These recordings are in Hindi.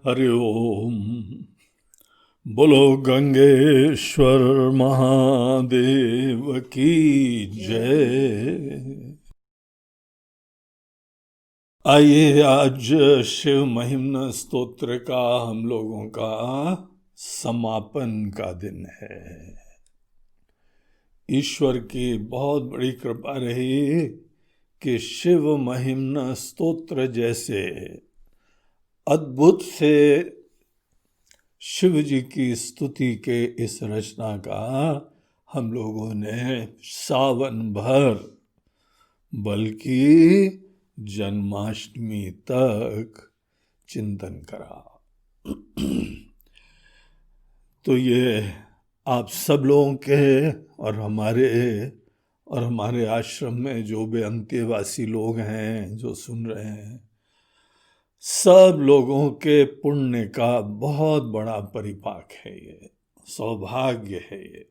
हरि ओम। बोलो गंगेश्वर महादेव की जय। आइए, आज शिव महिम्न स्तोत्र का हम लोगों का समापन का दिन है। ईश्वर की बहुत बड़ी कृपा रही कि शिव महिम्न स्तोत्र जैसे अद्भुत से शिव जी की स्तुति के इस रचना का हम लोगों ने सावन भर, बल्कि जन्माष्टमी तक चिंतन करा। तो ये आप सब लोगों के और हमारे आश्रम में जो भी अंत्यवासी लोग हैं जो सुन रहे हैं, सब लोगों के पुण्य का बहुत बड़ा परिपाक है, ये सौभाग्य है ये।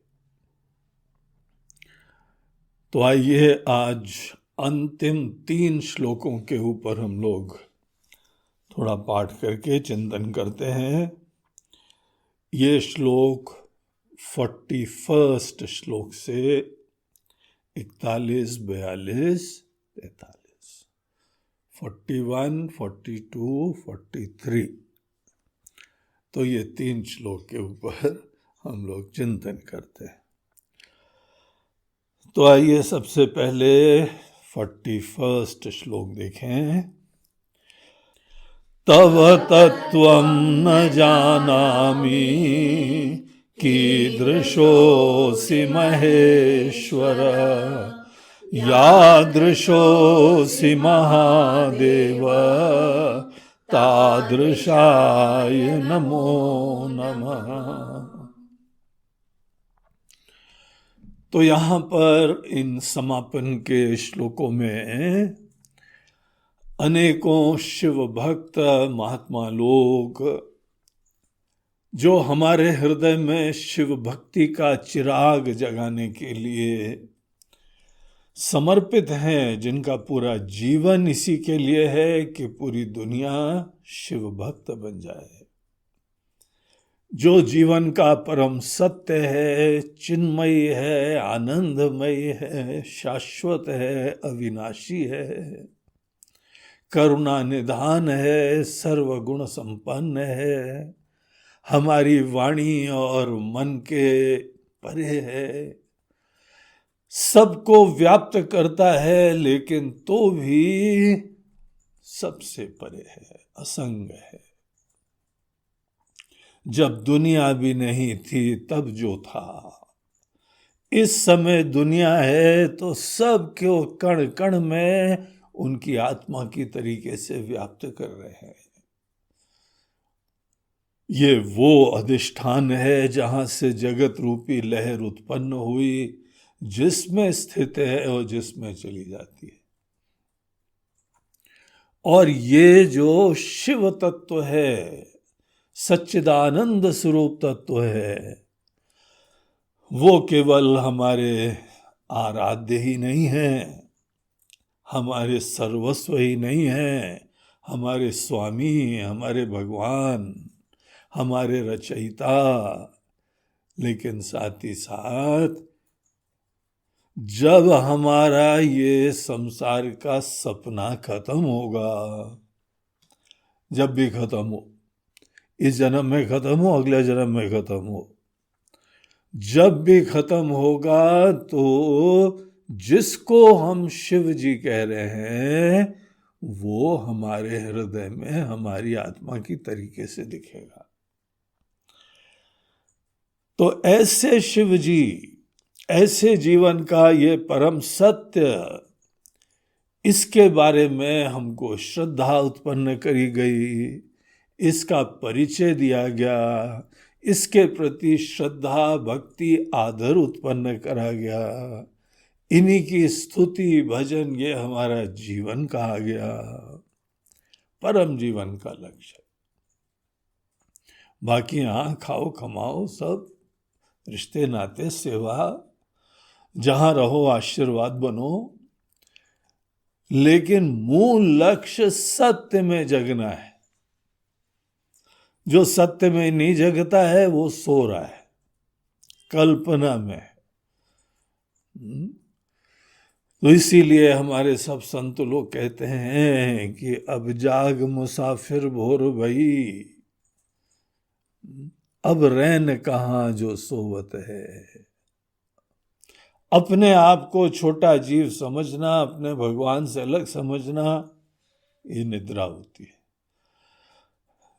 तो आइए, आज अंतिम 3 श्लोकों के ऊपर हम लोग थोड़ा पाठ करके चिंतन करते हैं। ये श्लोक 41 श्लोक से 41, 42, 43, 41, 42, 43, तो ये 3 श्लोक के ऊपर हम लोग चिंतन करते हैं। तो आइए सबसे पहले 41 श्लोक देखें। तव तत्त्वं न जानामि कीदृशोऽसि महेश्वर यादृशोऽसि महादेव तादृशाय नमो नमः। तो यहाँ पर इन समापन के श्लोकों में अनेकों शिव भक्त महात्मा लोग जो हमारे हृदय में शिव भक्ति का चिराग जगाने के लिए समर्पित हैं, जिनका पूरा जीवन इसी के लिए है कि पूरी दुनिया शिव भक्त बन जाए, जो जीवन का परम सत्य है, चिन्मयी है, आनंदमयी है, शाश्वत है, अविनाशी है, करुणा निधान है, सर्वगुण संपन्न है, हमारी वाणी और मन के परे है, सबको व्याप्त करता है, लेकिन तो भी सबसे परे है, असंग है। जब दुनिया भी नहीं थी तब जो था, इस समय दुनिया है तो सब क्यों कण कण में उनकी आत्मा की तरीके से व्याप्त कर रहे हैं। ये वो अधिष्ठान है जहां से जगत रूपी लहर उत्पन्न हुई, जिसमें स्थित है और जिसमें चली जाती है। और ये जो शिव तत्व है, सच्चिदानंद स्वरूप तत्व है, वो केवल हमारे आराध्य ही नहीं है, हमारे सर्वस्व ही नहीं है, हमारे स्वामी, हमारे भगवान, हमारे रचयिता, लेकिन साथ ही साथ जब हमारा ये संसार का सपना खत्म होगा, जब भी खत्म हो, इस जन्म में खत्म हो, अगले जन्म में खत्म हो, जब भी खत्म होगा तो जिसको हम शिव जी कह रहे हैं वो हमारे हृदय में हमारी आत्मा की तरीके से दिखेगा। तो ऐसे शिव जी, ऐसे जीवन का ये परम सत्य, इसके बारे में हमको श्रद्धा उत्पन्न करी गई, इसका परिचय दिया गया, इसके प्रति श्रद्धा, भक्ति, आदर उत्पन्न करा गया, इन्हीं की स्तुति भजन ये हमारा जीवन कहा गया, परम जीवन का लक्ष्य। बाकी यहाँ खाओ कमाओ सब, रिश्ते नाते सेवा, जहां रहो आशीर्वाद बनो, लेकिन मूल लक्ष्य सत्य में जगना है। जो सत्य में नहीं जगता है वो सो रहा है, कल्पना में। तो इसीलिए हमारे सब संत लोग कहते हैं कि अब जाग मुसाफिर भोर भई, अब रैन कहाँ जो सोवत है। अपने आप को छोटा जीव समझना, अपने भगवान से अलग समझना, ये निद्रा होती है।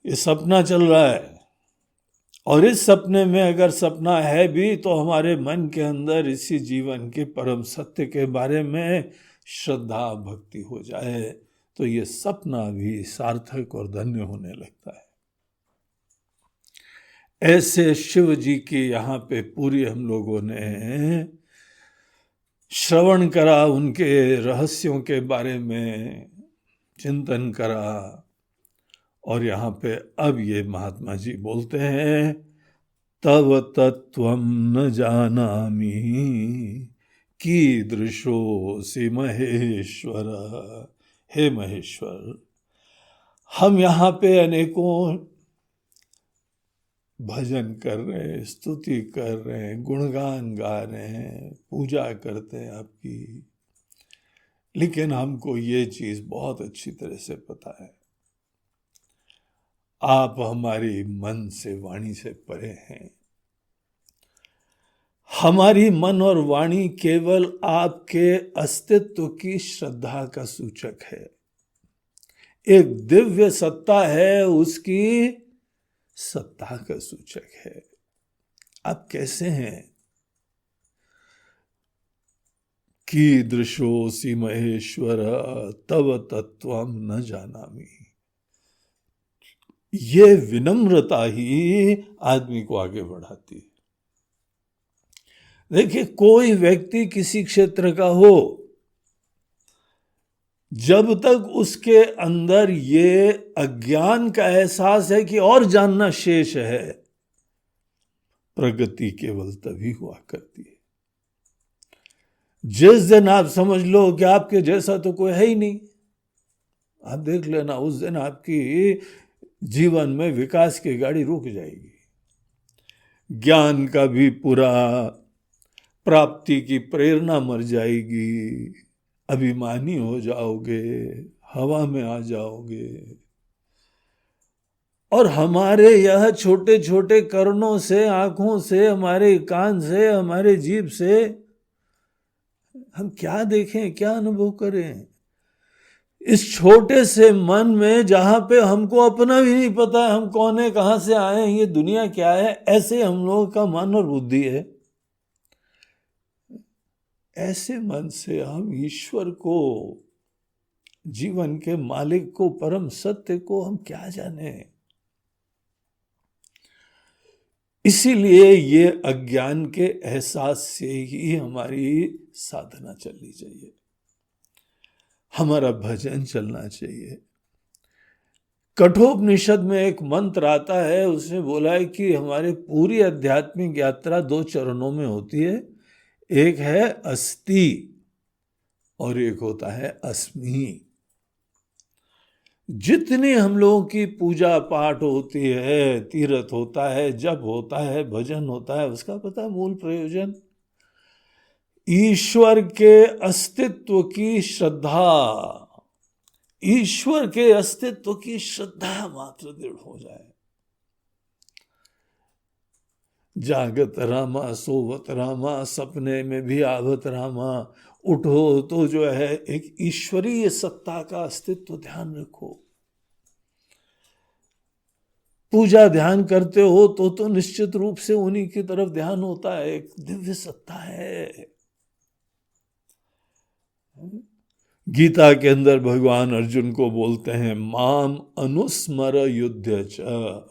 ये सपना चल रहा है, और इस सपने में अगर सपना है भी तो हमारे मन के अंदर इसी जीवन के परम सत्य के बारे में श्रद्धा भक्ति हो जाए तो ये सपना भी सार्थक और धन्य होने लगता है। ऐसे शिव जी की यहाँ पे पूरी हम लोगों ने श्रवण करा, उनके रहस्यों के बारे में चिंतन करा, और यहाँ पे अब ये महात्मा जी बोलते हैं, तव तत्वं न जानामि कीदृशोऽसि महेश्वर। हे महेश्वर, हम यहाँ पे अनेकों भजन कर रहे हैं, स्तुति कर रहे हैं, गुणगान गा रहे हैं, पूजा करते हैं आपकी, लेकिन हमको ये चीज बहुत अच्छी तरह से पता है, आप हमारी मन से वाणी से परे हैं। हमारी मन और वाणी केवल आपके अस्तित्व की श्रद्धा का सूचक है। एक दिव्य सत्ता है, उसकी सत्ता का सूचक है। आप कैसे हैं? कीदृशोऽसि महेश्वर तव तत्वं न जानामि। ये विनम्रता ही आदमी को आगे बढ़ाती है। देखिए, कोई व्यक्ति किसी क्षेत्र का हो, जब तक उसके अंदर ये अज्ञान का एहसास है कि और जानना शेष है, प्रगति केवल तभी हुआ करती है। जिस दिन आप समझ लो कि आपके जैसा तो कोई है ही नहीं, आप देख लेना, उस दिन आपकी जीवन में विकास की गाड़ी रुक जाएगी। ज्ञान का भी पूरा प्राप्ति की प्रेरणा मर जाएगी, अभिमानी हो जाओगे, हवा में आ जाओगे, और हमारे यह छोटे छोटे कर्णों से, आंखों से, हमारे कान से, हमारे जीभ से हम क्या देखें, क्या अनुभव करें? इस छोटे से मन में, जहां पे हमको अपना भी नहीं पता है हम कौन है, कहां से आए हैं, ये दुनिया क्या है, ऐसे हम लोगों का मन और बुद्धि है। ऐसे मन से हम ईश्वर को, जीवन के मालिक को, परम सत्य को हम क्या जाने? इसीलिए ये अज्ञान के एहसास से ही हमारी साधना चलनी चाहिए, हमारा भजन चलना चाहिए। कठोपनिषद में एक मंत्र आता है, उसने बोला है कि हमारी पूरी आध्यात्मिक यात्रा 2 चरणों में होती है। एक है अस्ति और एक होता है अस्मि। जितनी हम लोगों की पूजा पाठ होती है, तीर्थ होता है, जप होता है, भजन होता है, उसका पता है मूल प्रयोजन? ईश्वर के अस्तित्व की श्रद्धा, ईश्वर के अस्तित्व की श्रद्धा मात्र दृढ़ हो जाए। जागत रामा सोवत रामा, सपने में भी आवत रामा। उठो तो जो है एक ईश्वरीय सत्ता का अस्तित्व ध्यान रखो। पूजा ध्यान करते हो तो निश्चित रूप से उन्हीं की तरफ ध्यान होता है, एक दिव्य सत्ता है। गीता के अंदर भगवान अर्जुन को बोलते हैं, माम अनुस्मर युद्ध च।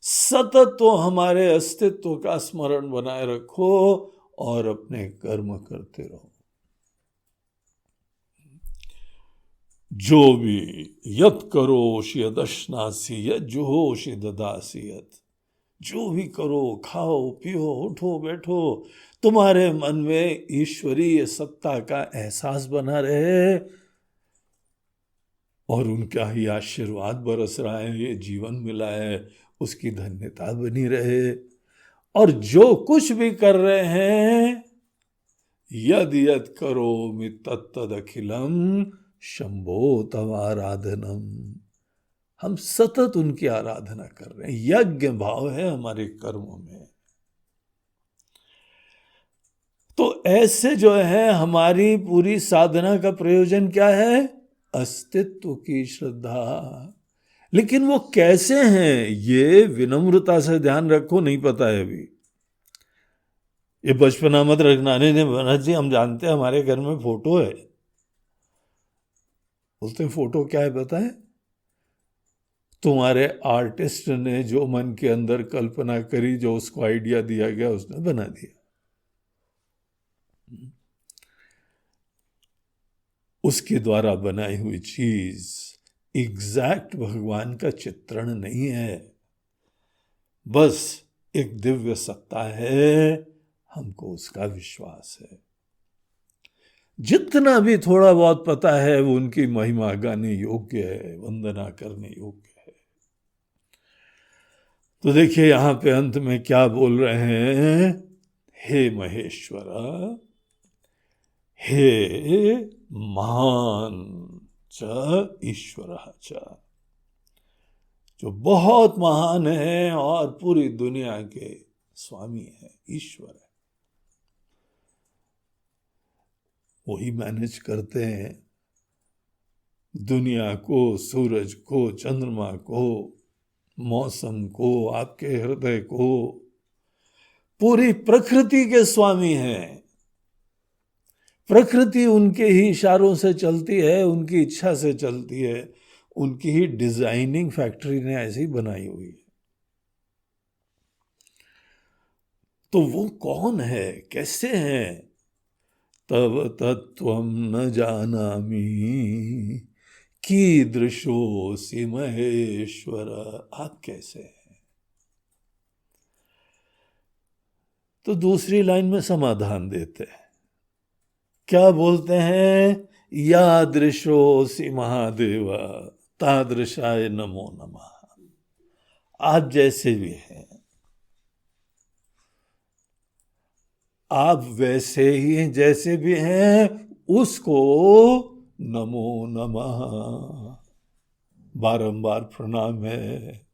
सतत तो हमारे अस्तित्व का स्मरण बनाए रखो और अपने कर्म करते रहो। जो भी यत करोषि यदश्नासि यज्जुहोषि ददासि यत। जो भी करो, खाओ पियो, उठो बैठो, तुम्हारे मन में ईश्वरीय सत्ता का एहसास बना रहे, और उनका ही आशीर्वाद बरस रहा है, ये जीवन मिला है, उसकी धन्यता बनी रहे। और जो कुछ भी कर रहे हैं, यद यद करोमि तत्तदखिलम शंभो तव आराधनम, हम सतत उनकी आराधना कर रहे हैं। यज्ञ भाव है हमारे कर्मों में। तो ऐसे जो है हमारी पूरी साधना का प्रयोजन क्या है? अस्तित्व की श्रद्धा। लेकिन वो कैसे हैं, ये विनम्रता से ध्यान रखो, नहीं पता है अभी। ये बचपना मत रखना, नहीं महाराज जी हम जानते हैं, हमारे घर में फोटो है। बोलते फोटो क्या है पता है? तुम्हारे आर्टिस्ट ने जो मन के अंदर कल्पना करी, जो उसको आइडिया दिया गया, उसने बना दिया। उसके द्वारा बनाई हुई चीज एग्जैक्ट भगवान का चित्रण नहीं है, बस एक दिव्य सत्ता है, हमको उसका विश्वास है। जितना भी थोड़ा बहुत पता है वो उनकी महिमा गाने योग्य है, वंदना करने योग्य है। तो देखिए यहां पे अंत में क्या बोल रहे हैं? हे महेश्वर, हे महान च ईश्वर च, जो बहुत महान है और पूरी दुनिया के स्वामी है, ईश्वर है। वही मैनेज करते हैं दुनिया को, सूरज को, चंद्रमा को, मौसम को, आपके हृदय को। पूरी प्रकृति के स्वामी हैं। प्रकृति उनके ही इशारों से चलती है, उनकी इच्छा से चलती है, उनकी ही डिजाइनिंग फैक्ट्री ने ऐसी बनाई हुई है। तो वो कौन है, कैसे हैं? तव तत्त्वं न जानामि कीदृशोऽसि महेश्वर, आप कैसे हैं? तो दूसरी लाइन में समाधान देते हैं। क्या बोलते हैं? यादृशोऽसि महादेव तादृशाय नमो नमः। आप जैसे भी हैं, आप वैसे ही जैसे भी हैं, उसको नमो नमः, बारंबार प्रणाम है।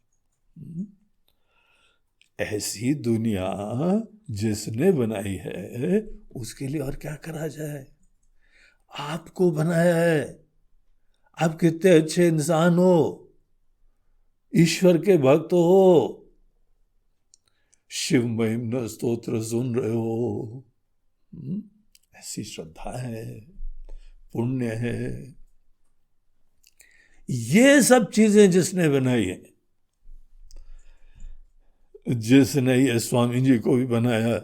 ऐसी दुनिया जिसने बनाई है, उसके लिए और क्या करा जाए? आपको बनाया है, आप कितने अच्छे इंसान हो, ईश्वर के भक्त हो, शिव महिमा स्तोत्र सुन रहे हो, ऐसी श्रद्धा है, पुण्य है। ये सब चीजें जिसने बनाई है, जिसने ये स्वामी जी को भी बनाया,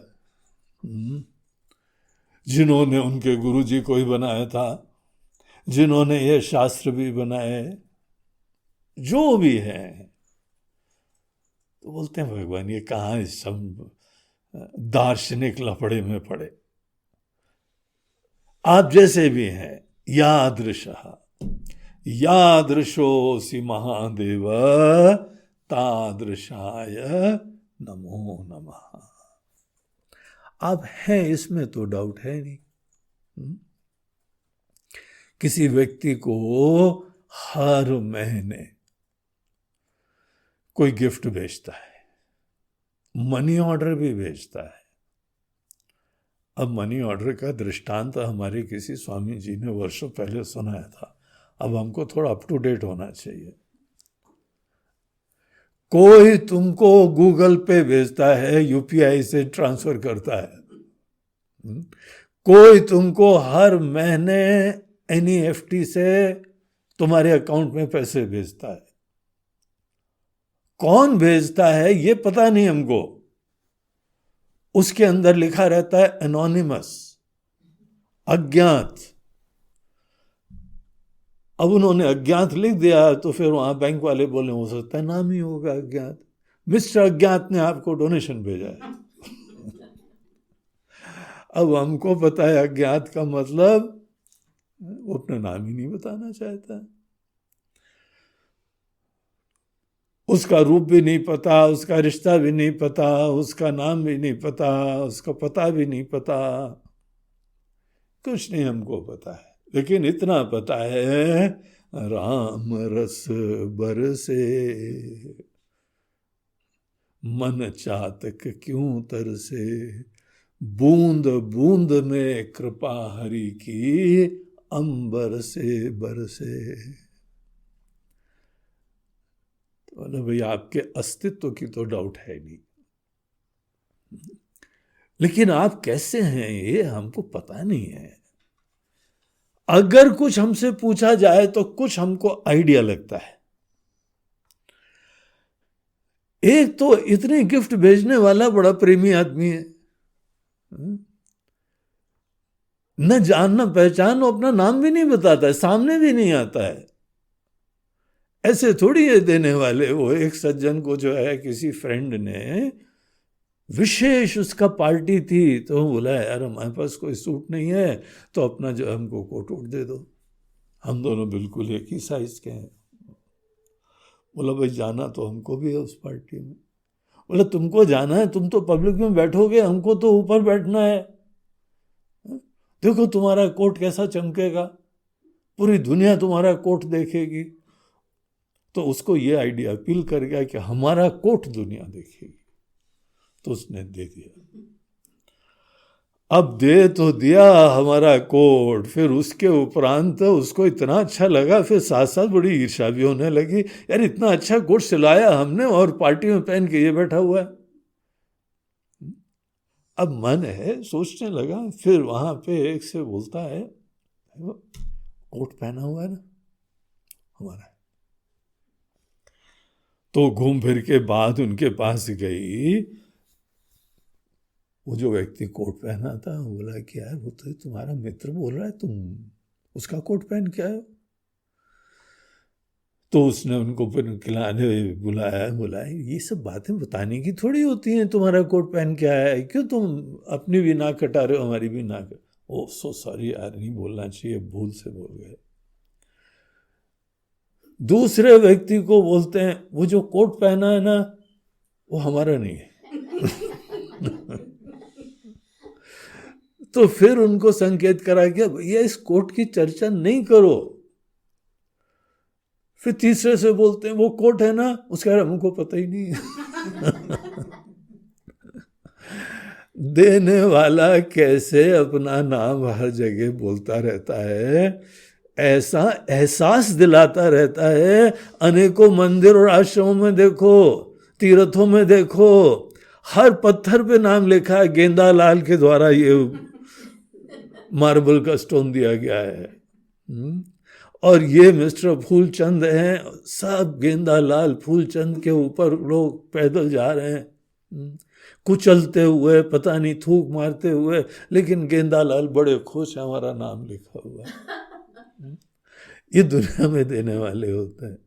जिन्होंने उनके गुरु जी को ही बनाया था, जिन्होंने ये शास्त्र भी बनाए, जो भी है, तो बोलते हैं भगवान ये कहाँ इस सब दार्शनिक लफड़े में पड़े। आप जैसे भी हैं, यादृशः यादृशोऽसि महादेव तादृशाय नमो नमः। आप हैं, इसमें तो डाउट है नहीं। किसी व्यक्ति को हर महीने कोई गिफ्ट भेजता है, मनी ऑर्डर भी भेजता है। अब मनी ऑर्डर का दृष्टांत हमारे किसी स्वामी जी ने वर्षों पहले सुनाया था, अब हमको थोड़ा अप टू डेट होना चाहिए। कोई तुमको गूगल पे भेजता है, यूपीआई से ट्रांसफर करता है। कोई तुमको हर महीने एनईएफटी से तुम्हारे अकाउंट में पैसे भेजता है। कौन भेजता है ये पता नहीं हमको, उसके अंदर लिखा रहता है एनोनिमस, अज्ञात। अब उन्होंने अज्ञात लिख दिया तो फिर वहां बैंक वाले बोले हो सकता है नाम ही होगा अज्ञात, मिस्टर अज्ञात ने आपको डोनेशन भेजा है। अब हमको पता है अज्ञात का मतलब, वो अपना नाम ही नहीं बताना चाहता। उसका रूप भी नहीं पता, उसका रिश्ता भी नहीं पता, उसका नाम भी नहीं पता, उसका पता भी नहीं पता, कुछ नहीं हमको पता है। लेकिन इतना पता है, राम रस बरसे मन चातक क्यों तरसे, बूंद बूंद में कृपा हरि की अंबर से बरसे। तो भाई आपके अस्तित्व की तो डाउट है नहीं, लेकिन आप कैसे हैं ये हमको पता नहीं है। अगर कुछ हमसे पूछा जाए तो कुछ हमको आइडिया लगता है। एक तो इतने गिफ्ट भेजने वाला बड़ा प्रेमी आदमी है, न जान न पहचान, अपना नाम भी नहीं बताता है, सामने भी नहीं आता है। ऐसे थोड़ी है देने वाले। वो एक सज्जन को जो है किसी फ्रेंड ने विशेष, उसका पार्टी थी, तो बोला यार हमारे पास कोई सूट नहीं है तो अपना जो हमको कोट वोट दे दो, हम दोनों बिल्कुल एक ही साइज के हैं। बोला भाई जाना तो हमको भी है उस पार्टी में। बोला तुमको जाना है, तुम तो पब्लिक में बैठोगे, हमको तो ऊपर बैठना है। देखो तुम्हारा कोट कैसा चमकेगा, पूरी दुनिया तुम्हारा कोट देखेगी। तो उसको ये आइडिया अपील कर गया कि हमारा कोट दुनिया देखेगी, तो उसने दे दिया। अब दे तो दिया हमारा कोट, फिर उसके उपरांत उसको इतना अच्छा लगा, फिर साथ साथ बड़ी ईर्ष्या भी होने लगी, यार इतना अच्छा कोट सिलाया हमने और पार्टी में पहन के ये बैठा हुआ है। अब मन है सोचने लगा, फिर वहां पे एक से बोलता है कोट पहना हुआ है ना हमारा। तो घूम फिर के बाद उनके पास गई, वो जो व्यक्ति कोट पहना था बोला कि यार वो तो तुम्हारा मित्र बोल रहा है, तुम उसका कोट पहन के आए हो। तो उसने उनको फिर खिलाने बुलाया, ये सब बातें बताने की थोड़ी होती हैं, तुम्हारा कोट पहन के आया है, क्यों तुम अपनी भी नाक कटा रहे हो, हमारी भी नाक। ओ सो सॉरी यार, नहीं बोलना चाहिए, भूल से बोल गए। दूसरे व्यक्ति को बोलते हैं वो जो कोट पहना है ना वो हमारा नहीं है। तो फिर उनको संकेत करा कि भैया इस कोट की चर्चा नहीं करो। फिर तीसरे से बोलते हैं वो कोट है ना, उसका हमको पता ही नहीं है। देने वाला कैसे अपना नाम हर जगह बोलता रहता है, ऐसा एहसास दिलाता रहता है। अनेकों मंदिर और आश्रमों में देखो, तीर्थों में देखो, हर पत्थर पे नाम लिखा है, गेंदा लाल के द्वारा ये मार्बल का स्टोन दिया गया है। और ये मिस्टर फूलचंद हैं, सब गेंदा लाल फूलचंद के ऊपर लोग पैदल जा रहे हैं, कुचलते हुए, पता नहीं थूक मारते हुए, लेकिन गेंदा लाल बड़े खुश हैं, हमारा नाम लिखा हुआ है। ये दुनिया में देने वाले होते हैं।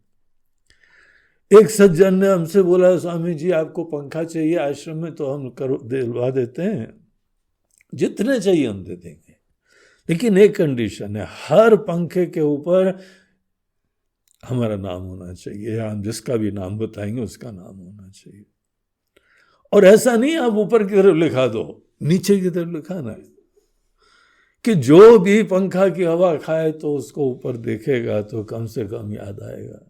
एक सज्जन ने हमसे बोला स्वामी जी आपको पंखा चाहिए आश्रम में, तो हम दिलवा देते हैं, जितने चाहिए हम दे देंगे, लेकिन एक कंडीशन है, हर पंखे के ऊपर हमारा नाम होना चाहिए, हम जिसका भी नाम बताएंगे उसका नाम होना चाहिए। और ऐसा नहीं आप ऊपर की तरफ लिखा दो, नीचे की तरफ लिखाना है कि जो भी पंखा की हवा खाए तो उसको ऊपर देखेगा तो कम से कम याद आएगा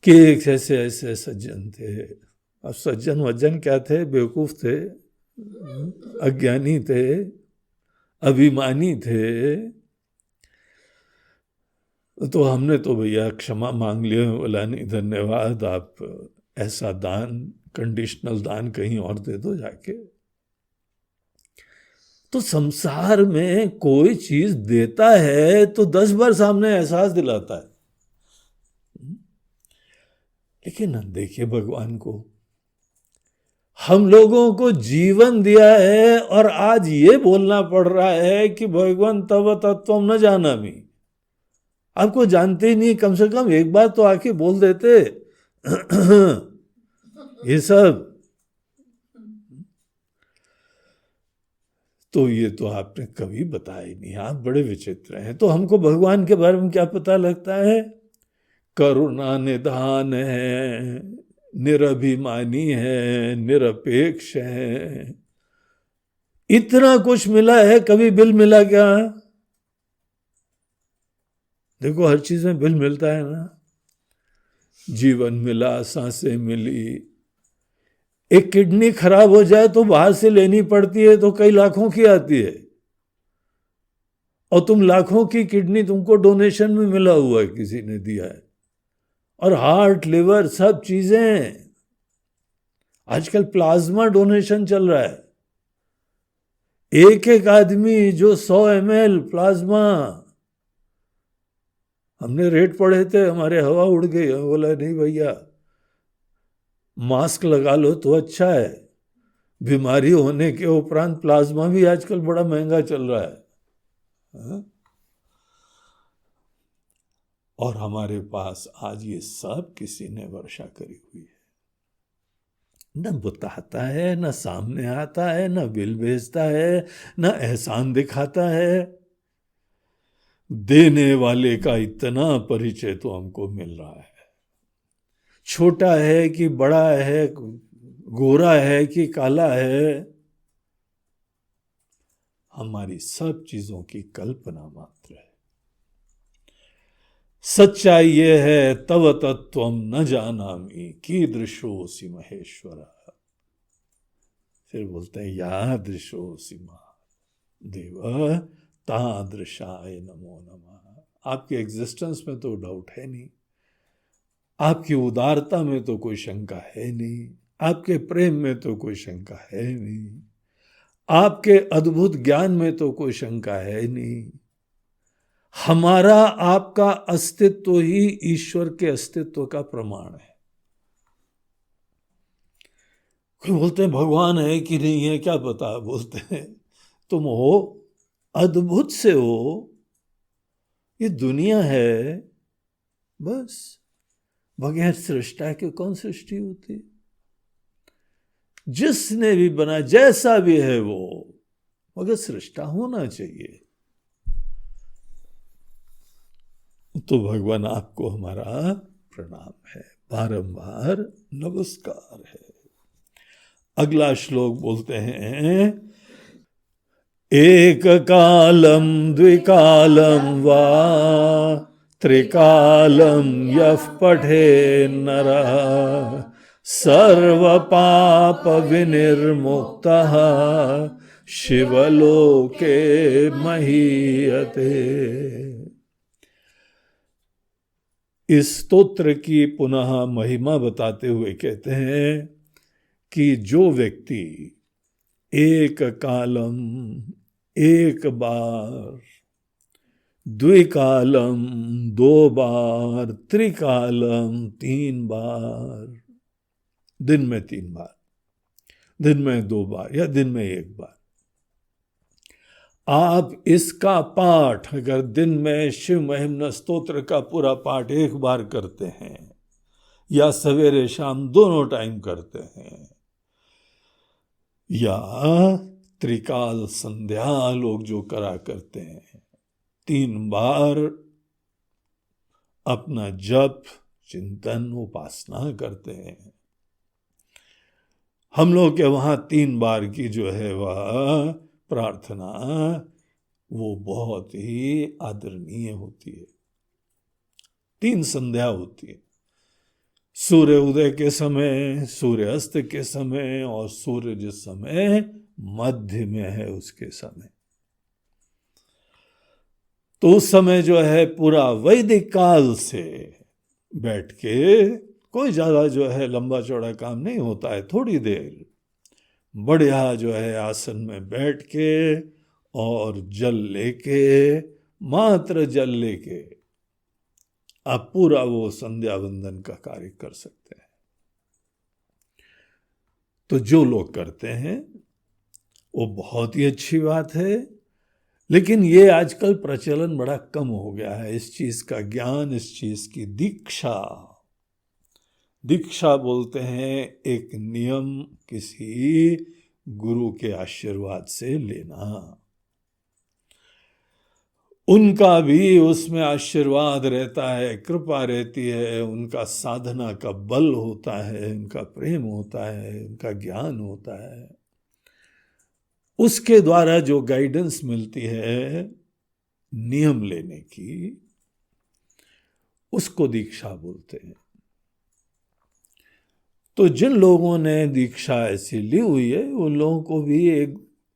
कि एक ऐसे ऐसे सज्जन थे। अब सज्जन वज्जन क्या थे, बेवकूफ थे, अज्ञानी थे, अभिमानी थे। तो हमने तो भैया क्षमा मांग लिया, बोला नहीं धन्यवाद, आप ऐसा दान, कंडीशनल दान कहीं और दे दो जाके। तो संसार में कोई चीज देता है तो 10 बार सामने एहसास दिलाता है, लेकिन देखिए भगवान को, हम लोगों को जीवन दिया है और आज ये बोलना पड़ रहा है कि भगवान तव तत्वम न जानामि। आपको जानते ही नहीं, कम से कम एक बार तो आके बोल देते। ये सब तो ये तो आपने कभी बताया ही नहीं, आप बड़े विचित्र हैं। तो हमको भगवान के बारे में क्या पता लगता है? करुणा निधान है, निरभिमानी है, निरपेक्ष है। इतना कुछ मिला है, कभी बिल मिला क्या? देखो हर चीज में बिल मिलता है ना। जीवन मिला, सांसें मिली। एक किडनी खराब हो जाए तो बाहर से लेनी पड़ती है, तो कई लाखों की आती है, और तुम लाखों की किडनी तुमको डोनेशन में मिला हुआ है, किसी ने दिया है। और हार्ट, लिवर, सब चीजें। आजकल प्लाज्मा डोनेशन चल रहा है। एक एक आदमी जो 100 ml प्लाज्मा, हमने रेट पढ़े थे, हमारे हवा उड़ गई। बोला नहीं भैया, मास्क लगा लो तो अच्छा है। बीमारी होने के उपरांत प्लाज्मा भी आजकल बड़ा महंगा चल रहा है। हाँ? और हमारे पास आज ये सब किसी ने वर्षा करी हुई है। न बताता है, न सामने आता है, न बिल भेजता है, न एहसान दिखाता है। देने वाले का इतना परिचय तो हमको मिल रहा है। छोटा है कि बड़ा है, गोरा है कि काला है, हमारी सब चीजों की कल्पना मात्र है। सच्चाई ये है, तव तत्त्वम न जानामि कीदृशोऽसि महेश्वर। फिर बोलते हैं यादृशोऽसि देव तादृशाय नमो नमः। आपके एग्जिस्टेंस में तो डाउट है नहीं, आपकी उदारता में तो कोई शंका है नहीं, आपके प्रेम में तो कोई शंका है नहीं, आपके अद्भुत ज्ञान में तो कोई शंका है नहीं। हमारा आपका अस्तित्व ही ईश्वर के अस्तित्व का प्रमाण है। कोई बोलते हैं भगवान है कि नहीं है, क्या पता। बोलते हैं तुम हो, अद्भुत से हो, ये दुनिया है, बस। बगैर सृष्टा के कौन सृष्टि होती? जिसने भी बना, जैसा भी है वो, मगर सृष्टा होना चाहिए। तो भगवान आपको हमारा प्रणाम है, बारंबार नमस्कार है। अगला श्लोक बोलते हैं, एक कालम द्विकालम वा त्रिकालम यः पठे नरः सर्व पाप विनिर्मुक्तः शिवलोके महीयते। इस स्तोत्र की पुनः महिमा बताते हुए कहते हैं कि जो व्यक्ति एक कालम, एक बार, द्विकालम, 2 बार, त्रिकालम, 3 बार, दिन में 3 बार, दिन में 2 बार या दिन में 1 बार, आप इसका पाठ अगर दिन में शिव महिम्न स्तोत्र का पूरा पाठ 1 बार करते हैं, या सवेरे शाम दोनों टाइम करते हैं, या त्रिकाल संध्या लोग जो करा करते हैं, 3 बार अपना जप, चिंतन, उपासना करते हैं। हम लोग के वहां 3 बार की जो है वह प्रार्थना, वो बहुत ही आदरणीय होती है। 3 संध्या होती है, सूर्य उदय के समय, सूर्य अस्त के समय, और सूर्य जिस समय मध्य में है उसके समय। तो उस समय जो है पूरा वैदिक काल से बैठ के, कोई ज्यादा जो है लंबा चौड़ा काम नहीं होता है, थोड़ी देर बढ़िया जो है आसन में बैठ के और जल लेके, मात्र जल लेके आप पूरा वो संध्या वंदन का कार्य कर सकते हैं। तो जो लोग करते हैं वो बहुत ही अच्छी बात है, लेकिन ये आजकल प्रचलन बड़ा कम हो गया है इस चीज का ज्ञान, इस चीज की दीक्षा। दीक्षा बोलते हैं एक नियम किसी गुरु के आशीर्वाद से लेना। उनका भी उसमें आशीर्वाद रहता है, कृपा रहती है, उनका साधना का बल होता है, उनका प्रेम होता है, उनका ज्ञान होता है। उसके द्वारा जो गाइडेंस मिलती है नियम लेने की, उसको दीक्षा बोलते हैं। तो जिन लोगों ने दीक्षा ऐसी ली हुई है उन लोगों को भी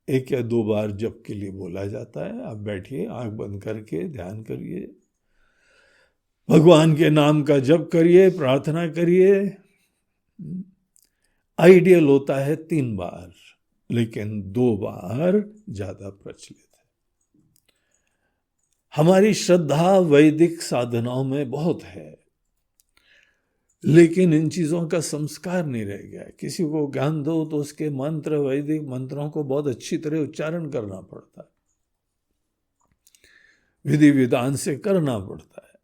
एक या 2 बार जप के लिए बोला जाता है। आप बैठिए, आंख बंद करके ध्यान करिए, भगवान के नाम का जप करिए, प्रार्थना करिए। आइडियल होता है 3 बार, लेकिन 2 बार ज्यादा प्रचलित है। हमारी श्रद्धा वैदिक साधनाओं में बहुत है, लेकिन इन चीजों का संस्कार नहीं रह गया। किसी को ज्ञान दो तो उसके मंत्र, वैदिक मंत्रों को बहुत अच्छी तरह उच्चारण करना पड़ता है, विधि विधान से करना पड़ता है।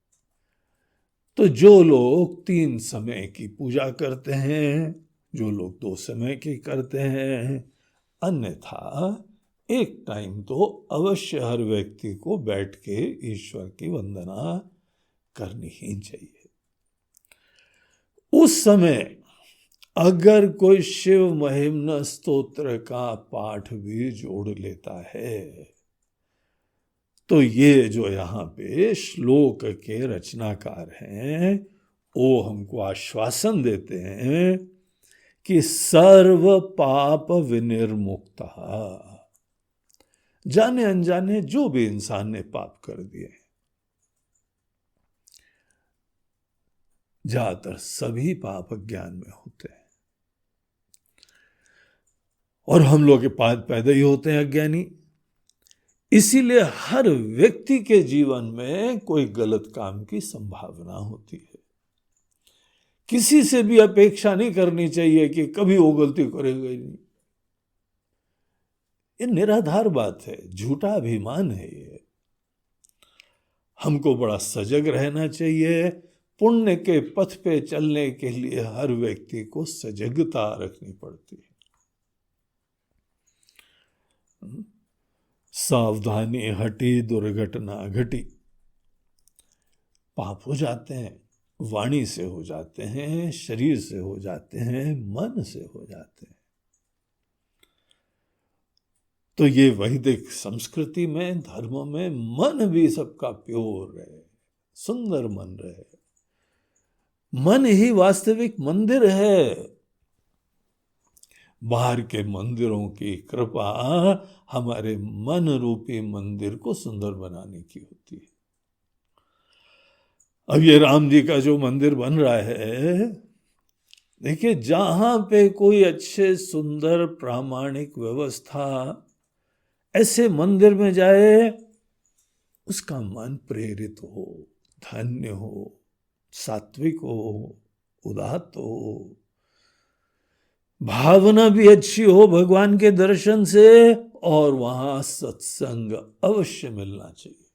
तो जो लोग 3 समय की पूजा करते हैं, जो लोग 2 समय की करते हैं, अन्यथा एक टाइम तो अवश्य हर व्यक्ति को बैठ के ईश्वर की वंदना करनी ही चाहिए। उस समय अगर कोई शिव महिम्न स्तोत्र का पाठ भी जोड़ लेता है, तो ये जो यहाँ पे श्लोक के रचनाकार हैं वो हमको आश्वासन देते हैं कि सर्व पाप विनिर्मुक्त। जाने अनजाने जो भी इंसान ने पाप कर दिए, ज्यादातर सभी पाप ज्ञान में होते हैं, और हम लोग के पास पैदा ही होते हैं अज्ञानी। इसीलिए हर व्यक्ति के जीवन में कोई गलत काम की संभावना होती है। किसी से भी अपेक्षा नहीं करनी चाहिए कि कभी वो गलती करेगा ही नहीं। ये निराधार बात है, झूठा अभिमान है ये। हमको बड़ा सजग रहना चाहिए। पुण्य के पथ पे चलने के लिए हर व्यक्ति को सजगता रखनी पड़ती है। सावधानी हटी दुर्घटना घटी। पाप हो जाते हैं, वाणी से हो जाते हैं, शरीर से हो जाते हैं, मन से हो जाते हैं। तो ये वैदिक संस्कृति में, धर्म में मन भी सबका प्योर रहे, सुंदर मन रहे। मन ही वास्तविक मंदिर है। बाहर के मंदिरों की कृपा हमारे मन रूपी मंदिर को सुंदर बनाने की होती है। अब ये राम जी का जो मंदिर बन रहा है, देखिए, जहां पे कोई अच्छे सुंदर प्रामाणिक व्यवस्था ऐसे मंदिर में जाए, उसका मन प्रेरित हो, धन्य हो, सात्विक हो, उदात्त हो, भावना भी अच्छी हो भगवान के दर्शन से, और वहां सत्संग अवश्य मिलना चाहिए।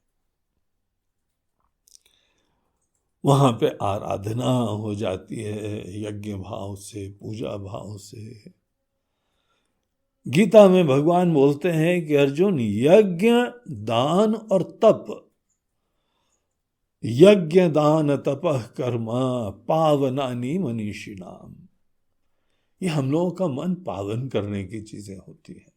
वहां पे आराधना हो जाती है यज्ञ भाव से, पूजा भाव से। गीता में भगवान बोलते हैं कि अर्जुन, यज्ञ दान और तप, यज्ञ दान तपः कर्म पावनानि मनीषिणाम, ये हम लोगों का मन पावन करने की चीजें होती हैं।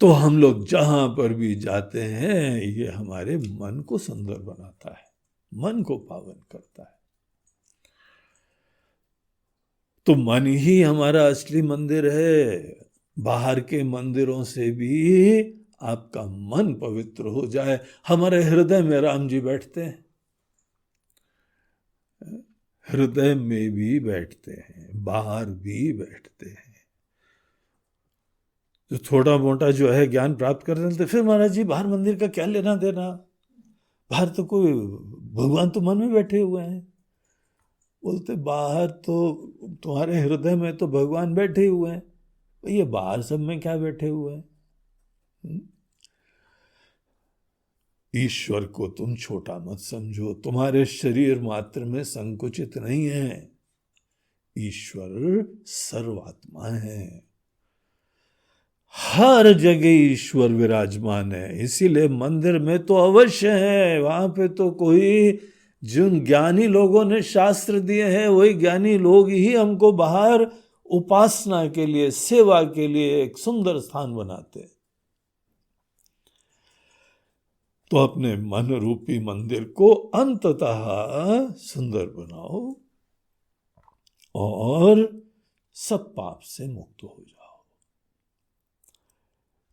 तो हम लोग जहां पर भी जाते हैं, ये हमारे मन को सुंदर बनाता है, मन को पावन करता है। तो मन ही हमारा असली मंदिर है। बाहर के मंदिरों से भी आपका मन पवित्र हो जाए। हमारे हृदय में राम जी बैठते हैं, हृदय में भी बैठते हैं, बाहर भी बैठते हैं। तो थोड़ा मोटा जो है ज्ञान प्राप्त कर लेते, फिर महाराज जी बाहर मंदिर का क्या लेना देना, बाहर तो कोई भगवान तो मन में बैठे हुए हैं। बोलते बाहर तो तुम्हारे हृदय में तो भगवान बैठे हुए हैं, ये बाहर सब में क्या बैठे हुए हैं। ईश्वर को तुम छोटा मत समझो, तुम्हारे शरीर मात्र में संकुचित नहीं है। ईश्वर सर्वात्मा है, हर जगह ईश्वर विराजमान है, इसीलिए मंदिर में तो अवश्य है। वहां पे तो कोई, जिन ज्ञानी लोगों ने शास्त्र दिए हैं वही ज्ञानी लोग ही हमको बाहर उपासना के लिए, सेवा के लिए एक सुंदर स्थान बनाते हैं। तो अपने मन रूपी मंदिर को अंततः सुंदर बनाओ और सब पाप से मुक्त हो जाओ।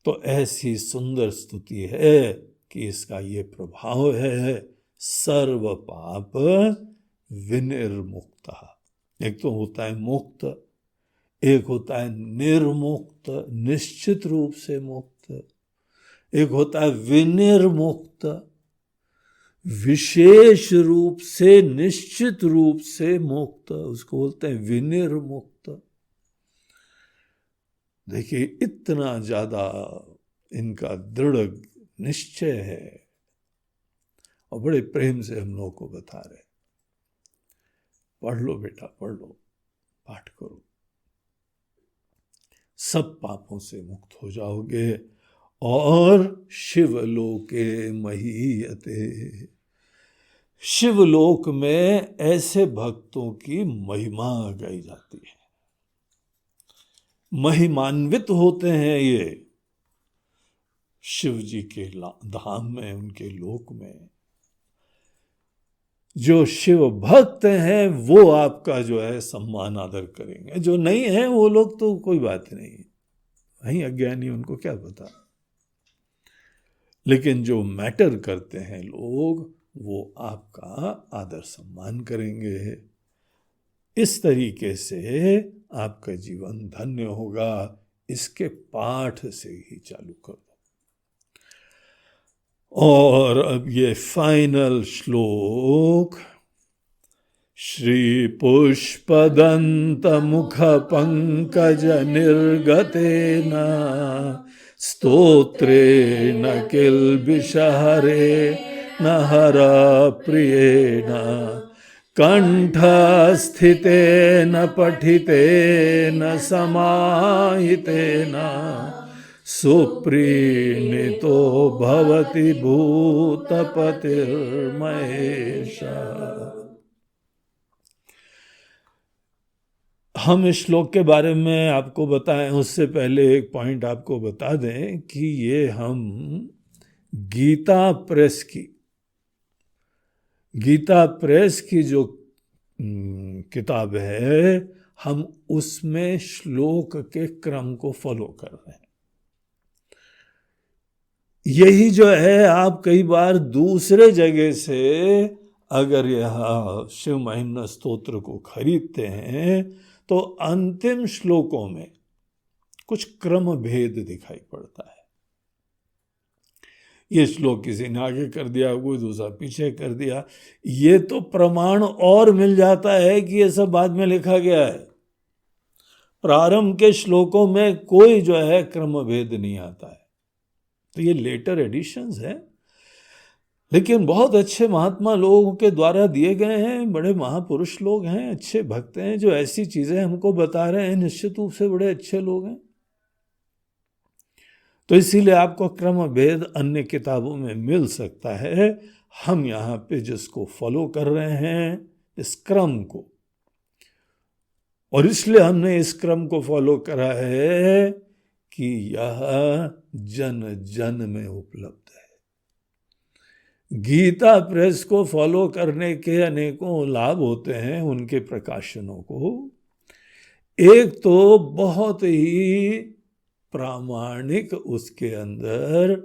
तो ऐसी सुंदर स्तुति है कि इसका ये प्रभाव है, सर्व पाप विनिर्मुक्त। एक तो होता है मुक्त, एक होता है निर्मुक्त, निश्चित रूप से मुक्त, एक होता है विनिर्मुक्त, विशेष रूप से, निश्चित रूप से मुक्त, उसको बोलते हैं विनिर्मुक्त। देखिए इतना ज्यादा इनका दृढ़ निश्चय है और बड़े प्रेम से हम लोगों को बता रहे। पढ़ लो बेटा, पढ़ लो, पाठ करो, सब पापों से मुक्त हो जाओगे। और शिवलोके महीयते, शिवलोक में ऐसे भक्तों की महिमा गाई जाती है, महिमान्वित होते हैं ये शिव जी के धाम में, उनके लोक में। जो शिव भक्त हैं वो आपका जो है सम्मान आदर करेंगे, जो नहीं है वो लोग तो कोई बात नहीं, वहीं अज्ञानी, उनको क्या पता। लेकिन जो मैटर करते हैं लोग, वो आपका आदर सम्मान करेंगे। इस तरीके से आपका जीवन धन्य होगा। इसके पाठ से ही चालू कर दो। और अब ये फाइनल श्लोक, श्री पुष्पदंत मुख पंकज निर्गतेन स्तोत्रेण किल्बिषहरे न हर प्रियेण कंठस्थितेन पठितेन समाहितेन सुप्रीणितो भवति भूतपतिर्महेश। हम इस श्लोक के बारे में आपको बताएं उससे पहले एक पॉइंट आपको बता दें कि ये हम गीता प्रेस की जो किताब है, हम उसमें श्लोक के क्रम को फॉलो कर रहे हैं। यही जो है, आप कई बार दूसरे जगह से अगर यह शिव महिम्न स्तोत्र को खरीदते हैं तो अंतिम श्लोकों में कुछ क्रम भेद दिखाई पड़ता है। ये श्लोक किसी ने आगे कर दिया, कोई दूसरा पीछे कर दिया। ये तो प्रमाण और मिल जाता है कि ये सब बाद में लिखा गया है। प्रारंभ के श्लोकों में कोई जो है क्रम भेद नहीं आता है, तो ये लेटर एडिशंस है, लेकिन बहुत अच्छे महात्मा लोगों के द्वारा दिए गए हैं। बड़े महापुरुष लोग हैं, अच्छे भक्त हैं, जो ऐसी चीजें हमको बता रहे हैं, निश्चित रूप से बड़े अच्छे लोग हैं। तो इसीलिए आपको क्रम भेद अन्य किताबों में मिल सकता है। हम यहाँ पे जिसको फॉलो कर रहे हैं, इस क्रम को, और इसलिए हमने इस क्रम को फॉलो करा है कि यह जन जन में उपलब्ध है। गीता प्रेस को फॉलो करने के अनेकों लाभ होते हैं उनके प्रकाशनों को। एक तो बहुत ही प्रामाणिक उसके अंदर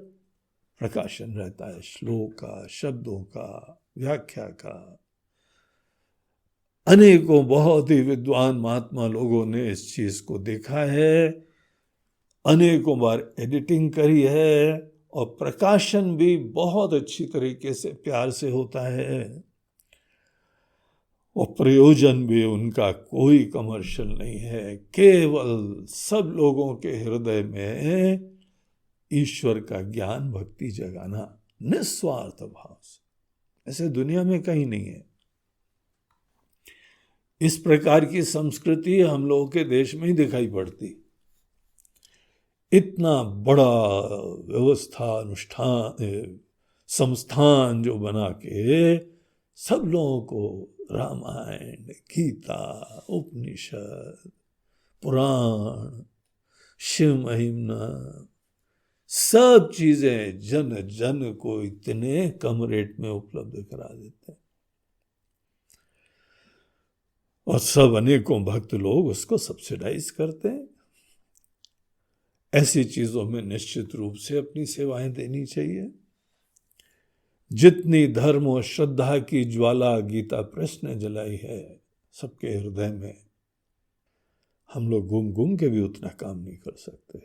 प्रकाशन रहता है, श्लोक का, शब्दों का, व्याख्या का। अनेकों बहुत ही विद्वान महात्मा लोगों ने इस चीज को देखा है, अनेकों बार एडिटिंग करी है, और प्रकाशन भी बहुत अच्छी तरीके से प्यार से होता है, और प्रयोजन भी उनका कोई कमर्शियल नहीं है। केवल सब लोगों के हृदय में ईश्वर का ज्ञान, भक्ति जगाना निस्वार्थ भाव से। ऐसे दुनिया में कहीं नहीं है। इस प्रकार की संस्कृति हम लोगों के देश में ही दिखाई पड़ती। इतना बड़ा व्यवस्था अनुष्ठान संस्थान जो बना के सब लोगों को रामायण, गीता, उपनिषद, पुराण, शिव महिमा, सब चीजें जन जन को इतने कम रेट में उपलब्ध करा देते हैं और सब अनेकों भक्त लोग उसको सब्सिडाइज करते हैं। ऐसी चीजों में निश्चित रूप से अपनी सेवाएं देनी चाहिए। जितनी धर्म और श्रद्धा की ज्वाला गीता प्रेस ने जलाई है सबके हृदय में, हम लोग घूम घूम के भी उतना काम नहीं कर सकते।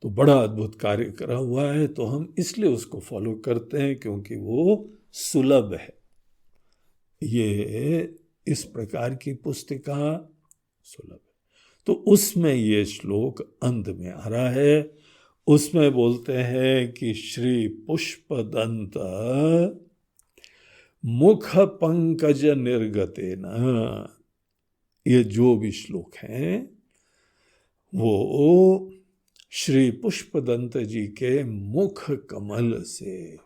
तो बड़ा अद्भुत कार्य करा हुआ है, तो हम इसलिए उसको फॉलो करते हैं क्योंकि वो सुलभ है। ये इस प्रकार की पुस्तिका सुलभ है। तो उसमें ये श्लोक अंत में आ रहा है। उसमें बोलते हैं कि श्री पुष्पदंत मुख पंकज निर्गतेन, ये जो भी श्लोक हैं वो श्री पुष्पदंत जी के मुख कमल से,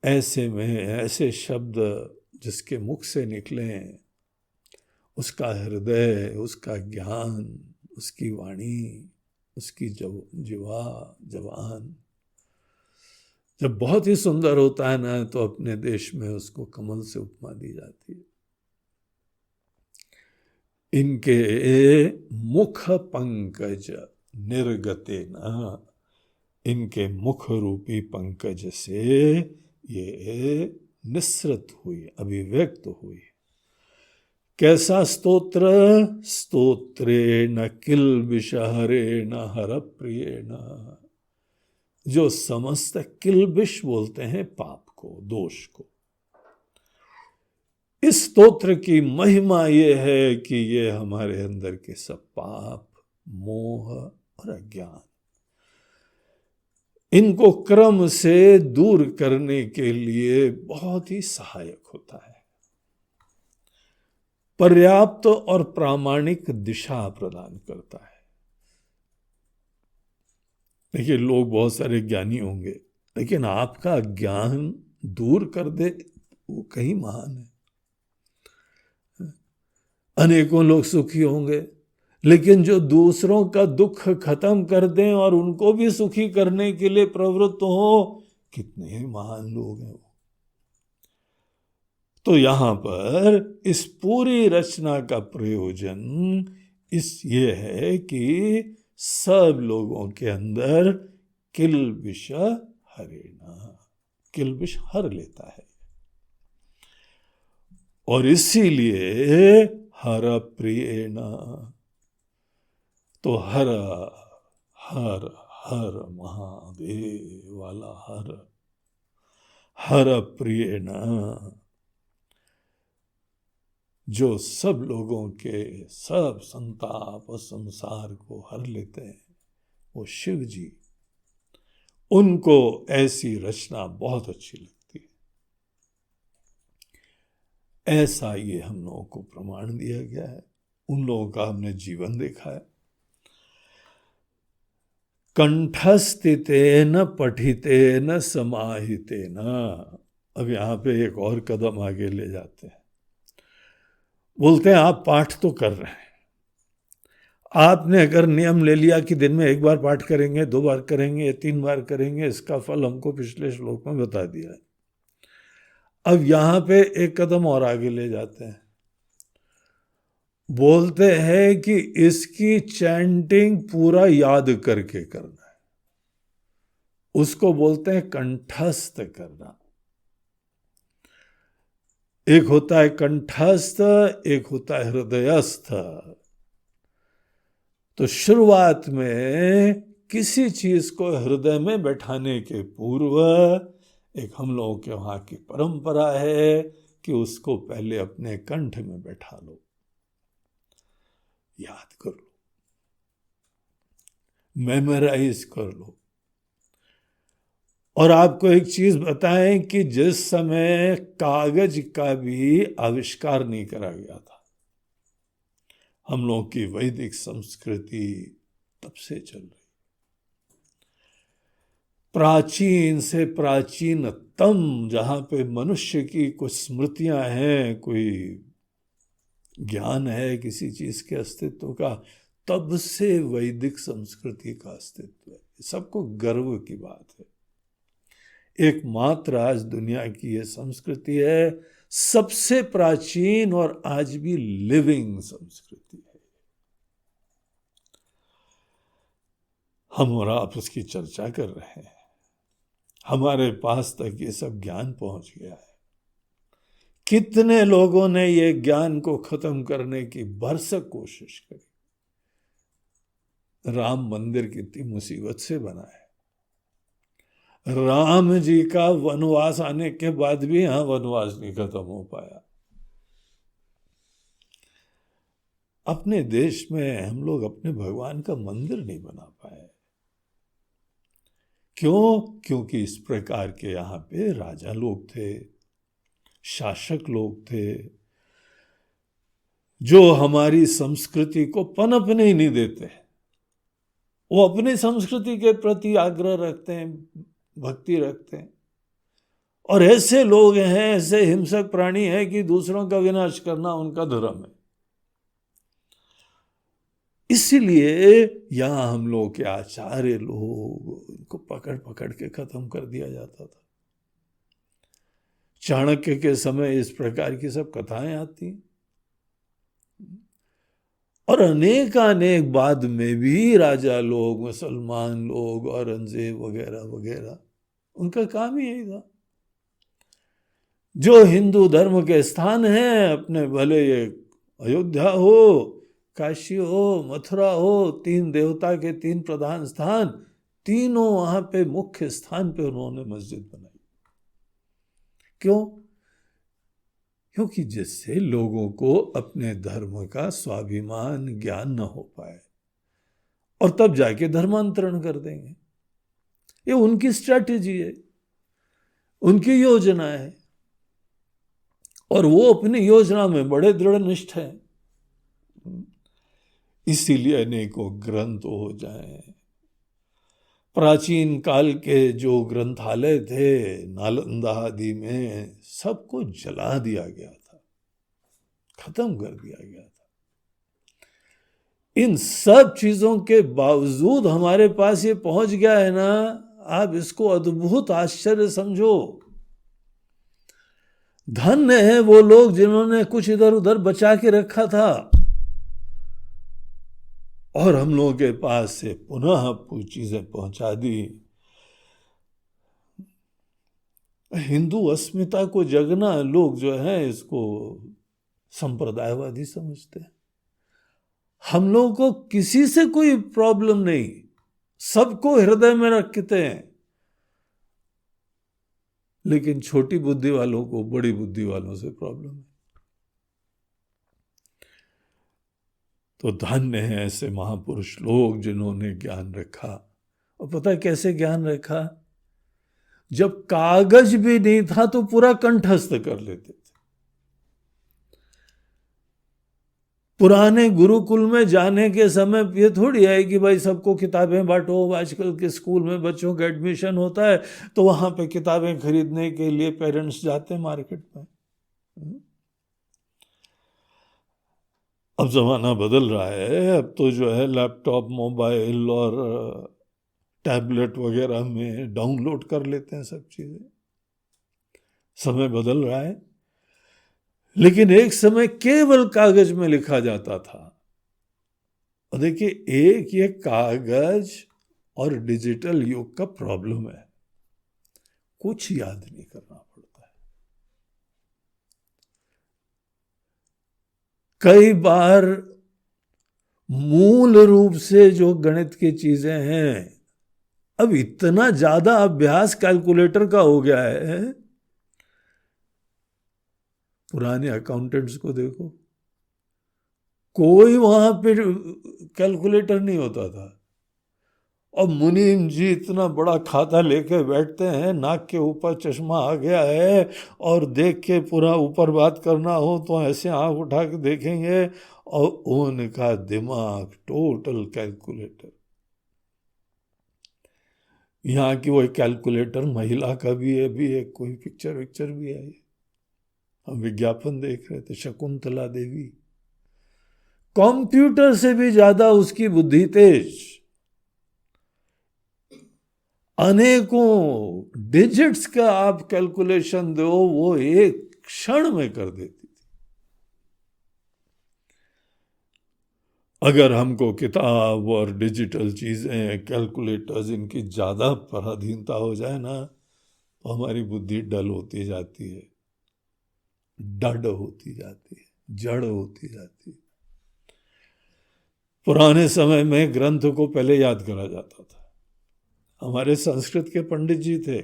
ऐसे में ऐसे शब्द जिसके मुख से निकले, उसका हृदय, उसका ज्ञान, उसकी वाणी, उसकी जीवा जवान जब बहुत ही सुंदर होता है ना, तो अपने देश में उसको कमल से उपमा दी जाती है। इनके मुख पंकज निर्गते न, इनके मुख रूपी पंकज से ये निसृत हुई, अभिव्यक्त हुई। कैसा स्तोत्र? स्तोत्रेण किल्बिषहरेण हर प्रियेण, जो समस्त किल्बिष बोलते हैं पाप को, दोष को। इस स्तोत्र की महिमा ये है कि ये हमारे अंदर के सब पाप, मोह और अज्ञान, इनको क्रम से दूर करने के लिए बहुत ही सहायक होता है, पर्याप्त और प्रामाणिक दिशा प्रदान करता है। देखिए, लोग बहुत सारे ज्ञानी होंगे, लेकिन आपका ज्ञान दूर कर दे वो कहीं महान है। अनेकों लोग सुखी होंगे, लेकिन जो दूसरों का दुख खत्म कर दें और उनको भी सुखी करने के लिए प्रवृत्त हो, कितने महान लोग हैं वो। तो यहां पर इस पूरी रचना का प्रयोजन ये है कि सब लोगों के अंदर किल्बिष हरेना, किल्बिष हर लेता है। और इसीलिए हर प्रियेणा, तो हर हर हर महादेव वाला हर, हर प्रियेणा, जो सब लोगों के सब संताप और संसार को हर लेते हैं, वो शिव जी। उनको ऐसी रचना बहुत अच्छी लगती है। ऐसा ये हम लोगों को प्रमाण दिया गया है, उन लोगों का हमने जीवन देखा है। कंठस्थितेन पठितेन समाहितेन, अब यहां पे एक और कदम आगे ले जाते हैं। बोलते हैं आप पाठ तो कर रहे हैं, आपने अगर नियम ले लिया कि दिन में एक बार पाठ करेंगे, 2 बार करेंगे या 3 बार करेंगे, इसका फल हमको पिछले श्लोक में बता दिया है। अब यहां पे एक कदम और आगे ले जाते हैं, बोलते हैं कि इसकी चैंटिंग पूरा याद करके करना है। उसको बोलते हैं कंठस्थ करना। एक होता है कंठस्थ, एक होता है हृदयस्थ। तो शुरुआत में किसी चीज को हृदय में बैठाने के पूर्व एक हम लोगों के वहां की परंपरा है कि उसको पहले अपने कंठ में बैठा लो, याद कर लो, मेमोराइज कर लो। और आपको एक चीज बताएं कि जिस समय कागज का भी आविष्कार नहीं करा गया था, हम लोग की वैदिक संस्कृति तब से चल रही। प्राचीन से प्राचीनतम, जहां पे मनुष्य की कुछ स्मृतियां हैं, कोई ज्ञान है किसी चीज के अस्तित्व का, तब से वैदिक संस्कृति का अस्तित्व है। सबको गर्व की बात है। एकमात्र आज दुनिया की ये संस्कृति है, सबसे प्राचीन और आज भी लिविंग संस्कृति है। हम और आप उसकी चर्चा कर रहे हैं, हमारे पास तक ये सब ज्ञान पहुंच गया है। कितने लोगों ने ये ज्ञान को खत्म करने की भरसक कोशिश करी। राम मंदिर कितनी मुसीबत से बना है। राम जी का वनवास आने के बाद भी यहां वनवास नहीं खत्म हो पाया। अपने देश में हम लोग अपने भगवान का मंदिर नहीं बना पाए। क्यों? क्योंकि इस प्रकार के यहां पे राजा लोग थे, शासक लोग थे, जो हमारी संस्कृति को पनपने ही नहीं देते। वो अपनी संस्कृति के प्रति आग्रह रखते हैं, भक्ति रखते हैं, और ऐसे लोग हैं, ऐसे हिंसक प्राणी हैं कि दूसरों का विनाश करना उनका धर्म है। इसीलिए यहां हम लोग के आचार्य लोग, उनको पकड़ पकड़ के खत्म कर दिया जाता था। चाणक्य के समय इस प्रकार की सब कथाएं आती, और अनेक बाद में भी राजा लोग, मुसलमान लोग, औरंगजेब वगैरह वगैरह, उनका काम ही यही था। जो हिंदू धर्म के स्थान हैं अपने, भले ये अयोध्या हो, काशी हो, मथुरा हो, 3 देवता के 3 प्रधान स्थान, तीनों वहां पे मुख्य स्थान पे उन्होंने मस्जिद बनाई। क्यों? क्योंकि जिससे लोगों को अपने धर्म का स्वाभिमान ज्ञान न हो पाए, और तब जाके धर्मांतरण कर देंगे। ये उनकी स्ट्रैटेजी है, उनकी योजना है, और वो अपनी योजना में बड़े दृढ़ निष्ठ हैं। इसीलिए अनेकों ग्रंथ हो जाएं। प्राचीन काल के जो ग्रंथालय थे नालंदा आदि में, सबको जला दिया गया था, खत्म कर दिया गया था। इन सब चीजों के बावजूद हमारे पास ये पहुंच गया है ना, आप इसको अद्भुत आश्चर्य समझो। धन्य है वो लोग जिन्होंने कुछ इधर उधर बचा के रखा था, और हम लोगों के पास से पुनः कुछ चीजें पहुंचा दी। हिंदू अस्मिता को जगना लोग जो है इसको संप्रदायवादी समझते हैं। हम लोगों को किसी से कोई प्रॉब्लम नहीं, सबको हृदय में रखते हैं, लेकिन छोटी बुद्धि वालों को बड़ी बुद्धि वालों से प्रॉब्लम है। तो धन्य है ऐसे महापुरुष लोग जिन्होंने ज्ञान रखा। और पता है कैसे ज्ञान रखा? जब कागज भी नहीं था तो पूरा कंठस्थ कर लेते थे। पुराने गुरुकुल में जाने के समय ये थोड़ी है कि भाई सबको किताबें बांटो। आजकल के स्कूल में बच्चों का एडमिशन होता है तो वहां पे किताबें खरीदने के लिए पेरेंट्स जाते हैं मार्केट में। अब जमाना बदल रहा है। अब तो जो है लैपटॉप, मोबाइल और टैबलेट वगैरह में डाउनलोड कर लेते हैं सब चीजें। समय बदल रहा है, लेकिन एक समय केवल कागज में लिखा जाता था। और देखिए, एक ये कागज और डिजिटल युग का प्रॉब्लम है, कुछ याद नहीं करना पड़ता है। कई बार मूल रूप से जो गणित की चीजें हैं, अब इतना ज्यादा अभ्यास कैलकुलेटर का हो गया है। पुराने अकाउंटेंट्स को देखो, कोई वहां पे कैलकुलेटर नहीं होता था। और मुनीम जी इतना बड़ा खाता लेके बैठते हैं, नाक के ऊपर चश्मा आ गया है, और देख के पूरा ऊपर बात करना हो तो ऐसे आंख उठा के देखेंगे, और उनका दिमाग टोटल कैलकुलेटर। यहाँ की वो कैलकुलेटर महिला का भी है, भी एक कोई पिक्चर विक्चर भी है, हम विज्ञापन देख रहे थे, शकुंतला देवी। कंप्यूटर से भी ज्यादा उसकी बुद्धि तेज, अनेकों डिजिट्स का आप कैलकुलेशन दो, वो एक क्षण में कर देती थी। अगर हमको किताब और डिजिटल चीजें, कैलकुलेटर्स, इनकी ज्यादा पराधीनता हो जाए ना, तो हमारी बुद्धि डल होती जाती है, डड होती जाती है, जड़ होती जाती है। पुराने समय में ग्रंथ को पहले याद करा जाता था। हमारे संस्कृत के पंडित जी थे,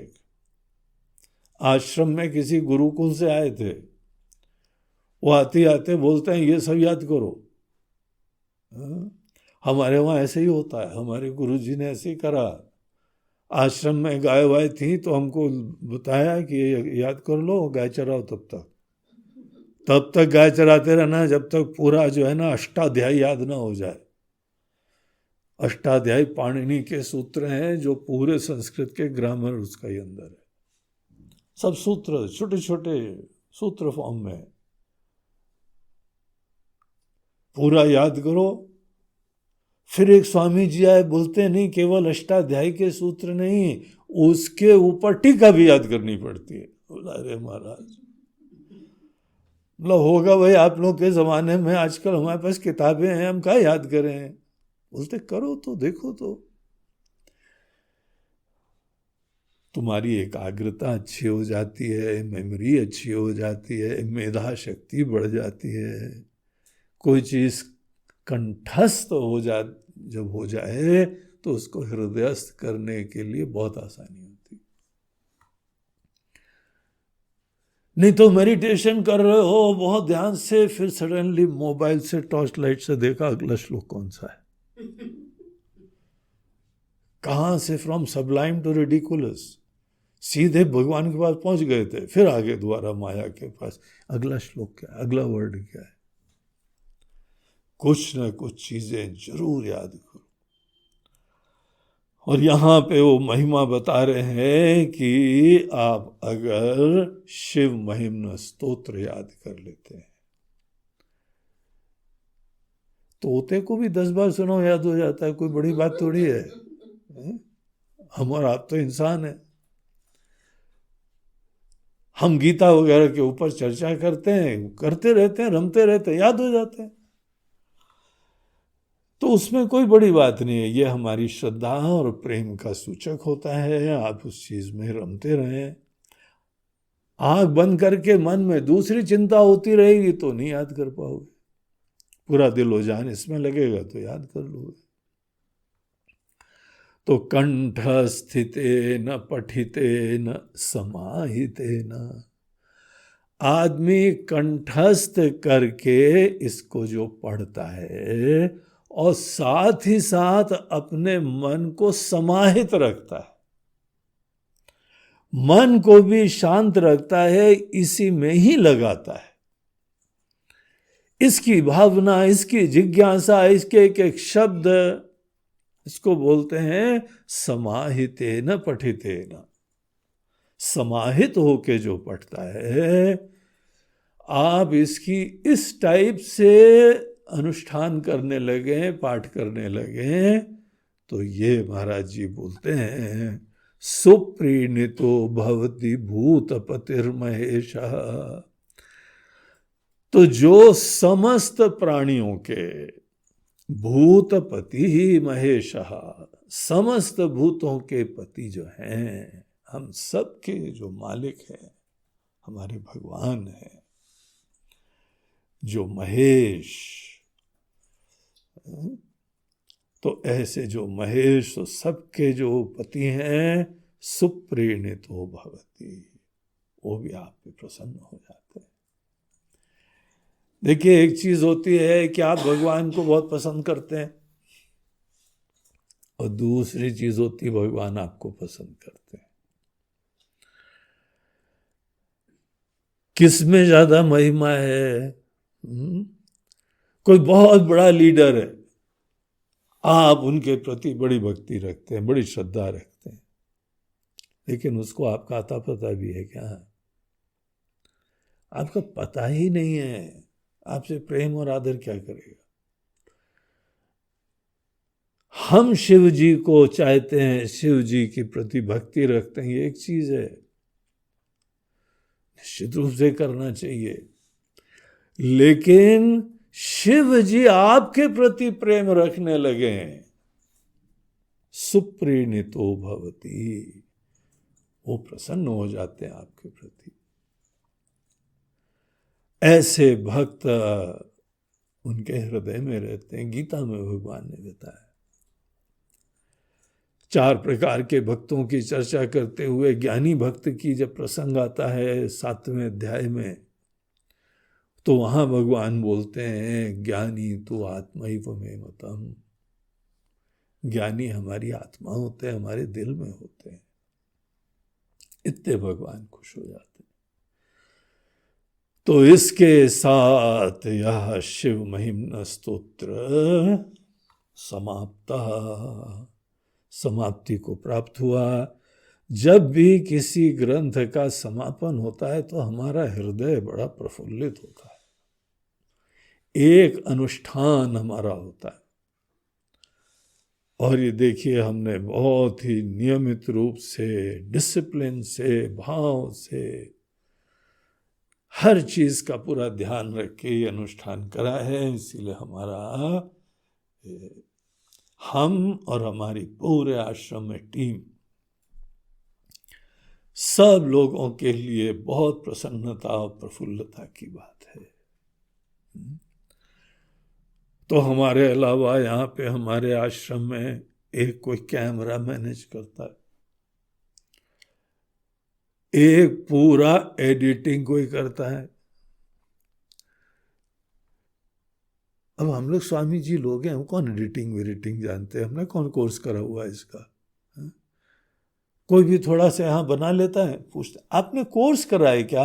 आश्रम में किसी गुरुकुल से आए थे, वो आते आते बोलते हैं ये सब याद करो। हमारे वहाँ ऐसे ही होता है, हमारे गुरु जी ने ऐसे ही करा। आश्रम में गाय वाय थी तो हमको बताया कि ये याद कर लो, गाय चराओ, तब तक गाय चराते रहना जब तक पूरा जो है ना अष्टाध्यायी याद ना हो जाए। अष्टाध्यायी पाणिनि के सूत्र हैं, जो पूरे संस्कृत के ग्रामर उसका ही अंदर है। सब सूत्र छोटे छोटे सूत्र फॉर्म में, पूरा याद करो। फिर एक स्वामी जी आए, बोलते नहीं केवल अष्टाध्यायी के सूत्र नहीं, उसके ऊपर टीका भी याद करनी पड़ती है। बोला अरे महाराज, मतलब होगा भाई आप लोग के जमाने में, आजकल हमारे पास किताबें हैं, हम क्या याद करें। बोलते करो तो देखो तो, तुम्हारी एकाग्रता अच्छी हो जाती है, मेमोरी अच्छी हो जाती है, मेधा शक्ति बढ़ जाती है। कोई चीज कंठस्थ हो जब हो जाए तो उसको हृदयस्थ करने के लिए बहुत आसानी होती। नहीं तो मेडिटेशन कर रहे हो बहुत ध्यान से, फिर सडनली मोबाइल से टॉर्च लाइट से देखा अगला श्लोक कौन सा है, कहां से फ्रॉम सबलाइम टू रिडिकुलस, सीधे भगवान के पास पहुंच गए थे, फिर आगे दोबारा माया के पास, अगला श्लोक क्या है, अगला वर्ड क्या है। कुछ ना कुछ चीजें जरूर याद करो। और यहां पे वो महिमा बता रहे हैं कि आप अगर शिव महिम्न स्तोत्र याद कर लेते हैं, तोते को भी 10 बार सुनो याद हो जाता है, कोई बड़ी बात थोड़ी है। हम और आप तो इंसान है, हम गीता वगैरह के ऊपर चर्चा करते हैं, करते रहते हैं, रमते रहते हैं, याद हो जाते हैं, तो उसमें कोई बड़ी बात नहीं है। ये हमारी श्रद्धा और प्रेम का सूचक होता है। आप उस चीज में रमते रहें। आंख बंद करके मन में दूसरी चिंता होती रहेगी तो नहीं याद कर पाओगे। पूरा दिल हो जान इसमें लगेगा तो याद कर लोगे। तो कंठ स्थिते न पठिते न समाहिते न, आदमी कंठस्थ करके इसको जो पढ़ता है और साथ ही साथ अपने मन को समाहित रखता है, मन को भी शांत रखता है, इसी में ही लगाता है, इसकी भावना, इसकी जिज्ञासा, इसके एक एक शब्द, इसको बोलते हैं समाहिते न पठिते न। समाहित होके जो पढ़ता है, आप इसकी इस टाइप से अनुष्ठान करने लगे, पाठ करने लगे, तो ये महाराज जी बोलते हैं सुप्रीणितो भवति भूतपतिर्महेशः। तो जो समस्त प्राणियों के भूतपति ही महेशः, समस्त भूतों के पति जो हैं, हम सब के जो मालिक हैं, हमारे भगवान हैं, जो महेश, तो ऐसे जो महेश, तो सबके जो पति हैं, सुप्रीणितो भवति, वो भी आप पे प्रसन्न हो जाते हैं। देखिए एक चीज होती है कि आप भगवान को बहुत पसंद करते हैं और दूसरी चीज होती भगवान आपको पसंद करते हैं। किस में ज्यादा महिमा है? कोई बहुत बड़ा लीडर है, आप उनके प्रति बड़ी भक्ति रखते हैं, बड़ी श्रद्धा रखते हैं, लेकिन उसको आपका आता पता भी है क्या? आपको पता ही नहीं है, आपसे प्रेम और आदर क्या करेगा? हम शिव जी को चाहते हैं, शिव जी के प्रति भक्ति रखते हैं, ये एक चीज है, निश्चित रूप से करना चाहिए, लेकिन शिव जी आपके प्रति प्रेम रखने लगे हैं, सुप्रीणितो भवति, वो प्रसन्न हो जाते हैं आपके प्रति। ऐसे भक्त उनके हृदय में रहते हैं। गीता में भगवान ने बताया, 4 प्रकार के भक्तों की चर्चा करते हुए ज्ञानी भक्त की जब प्रसंग आता है 7वें अध्याय में, तो वहां भगवान बोलते हैं, ज्ञानी तो आत्मैव मे मतम्, ज्ञानी हमारी आत्मा होते हैं, हमारे दिल में होते हैं। इतने भगवान खुश हो जाते हैं। तो इसके साथ यह शिव महिम्न स्तोत्र समाप्ता, समाप्ति को प्राप्त हुआ। जब भी किसी ग्रंथ का समापन होता है तो हमारा हृदय बड़ा प्रफुल्लित होता है, एक अनुष्ठान हमारा होता है। और ये देखिए, हमने बहुत ही नियमित रूप से, डिसिप्लिन से, भाव से, हर चीज का पूरा ध्यान रख के ये अनुष्ठान करा है। इसीलिए हम और हमारी पूरे आश्रम में टीम, सब लोगों के लिए बहुत प्रसन्नता और प्रफुल्लता की बात है। तो हमारे अलावा यहाँ पे हमारे आश्रम में एक कोई कैमरा मैनेज करता है, एक पूरा एडिटिंग कोई करता है। अब हम लोग स्वामी जी लोग हैं, हम कौन एडिटिंग जानते हैं? हमने कौन कोर्स करा हुआ है इसका? कोई भी थोड़ा सा यहाँ बना लेता है, पूछते आपने कोर्स करा है क्या?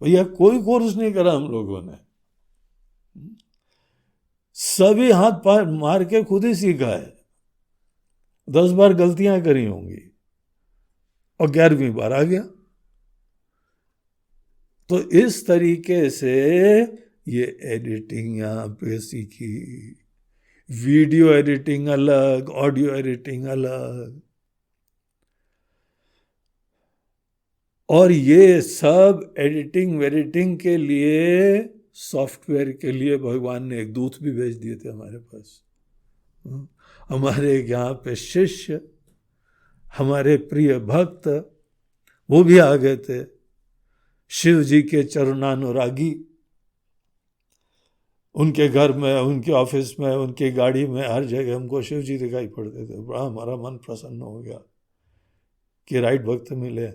भैया कोई कोर्स नहीं करा हम लोगों ने, सभी हाथ पार मार के खुद ही सीखा है। 10 बार गलतियां करी होंगी और 11वीं बार आ गया। तो इस तरीके से ये एडिटिंग यहाँ पे सीखी, वीडियो एडिटिंग अलग, ऑडियो एडिटिंग अलग, और ये सब एडिटिंग के लिए, सॉफ्टवेयर के लिए भगवान ने एक दूत भी भेज दिए थे हमारे पास। हमारे यहाँ पे शिष्य, हमारे प्रिय भक्त, वो भी आ गए थे, शिव जी के चरणानुरागी। उनके घर में, उनके ऑफिस में, उनकी गाड़ी में, हर जगह हमको शिव जी दिखाई पड़ते थे। बड़ा हमारा मन प्रसन्न हो गया कि राइट भक्त मिले।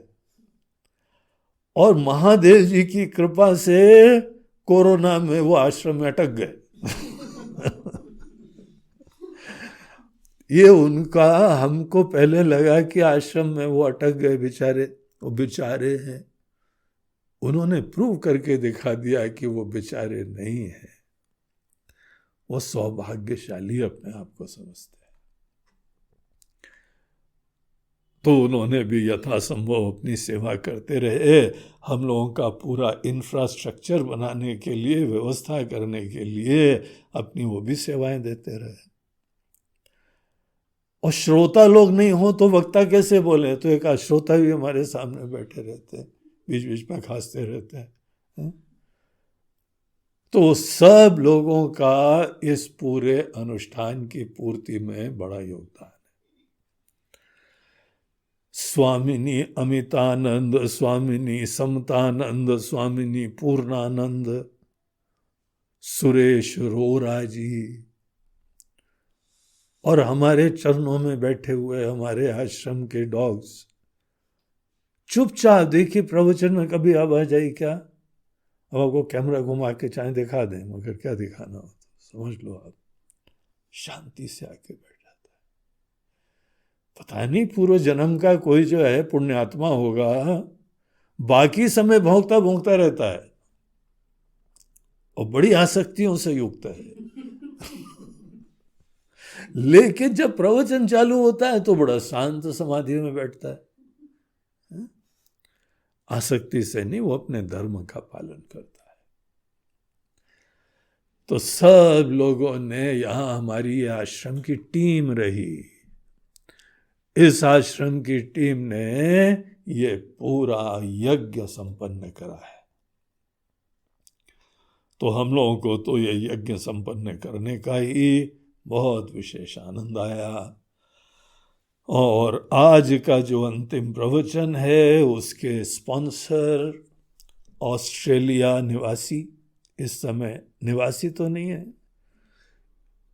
और महादेव जी की कृपा से कोरोना में वो आश्रम में अटक गए। ये उनका, हमको पहले लगा कि आश्रम में वो अटक गए बेचारे, वो बेचारे हैं। उन्होंने प्रूव करके दिखा दिया कि वो बेचारे नहीं हैं, वो सौभाग्यशाली अपने आप को समझते हैं। तो उन्होंने भी यथासंभव अपनी सेवा करते रहे। हम लोगों का पूरा इंफ्रास्ट्रक्चर बनाने के लिए, व्यवस्था करने के लिए अपनी वो भी सेवाएं देते रहे। और श्रोता लोग नहीं हो तो वक्ता कैसे बोले? तो एक श्रोता भी हमारे सामने बैठे रहते हैं, बीच बीच में खांसते रहते हैं। तो सब लोगों का इस पूरे अनुष्ठान की पूर्ति में बड़ा योगदान है। स्वामिनी अमितानंद, स्वामिनी समतानंद, स्वामिनी पूर्णानंद, सुरेश रोरा जी, और हमारे चरणों में बैठे हुए हमारे आश्रम के डॉग्स, चुपचाप देखिए, प्रवचन में कभी आवाज आई क्या? अब आपको कैमरा घुमा के चाहे दिखा दें, मगर क्या दिखाना हो तो समझ लो आप। शांति से आके बैठ जाता है। पता नहीं पूर्व जन्म का कोई जो है पुण्यात्मा होगा, बाकी समय भौंकता भौंकता रहता है और बड़ी आसक्तियों से युक्त है लेकिन जब प्रवचन चालू होता है तो बड़ा शांत समाधि में बैठता है। आसक्ति से नहीं, वो अपने धर्म का पालन करता है। तो सब लोगों ने, यहां हमारी आश्रम की टीम रही, इस आश्रम की टीम ने ये पूरा यज्ञ संपन्न करा है। तो हम लोगों को तो ये यज्ञ संपन्न करने का ही बहुत विशेष आनंद आया। और आज का जो अंतिम प्रवचन है उसके स्पॉन्सर ऑस्ट्रेलिया निवासी, इस समय निवासी तो नहीं है,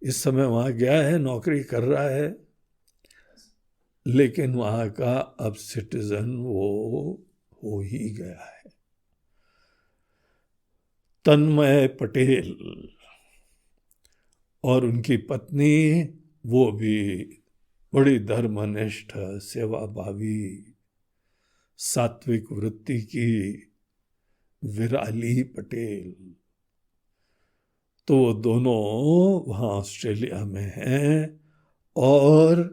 इस समय वहाँ गया है, नौकरी कर रहा है, लेकिन वहाँ का अब सिटीजन वो हो ही गया है। तन्मय पटेल और उनकी पत्नी, वो भी बड़ी धर्मनिष्ठ, सेवाभावी, सात्विक वृत्ति की विराली पटेल। तो वो दोनों वहाँ ऑस्ट्रेलिया में हैं और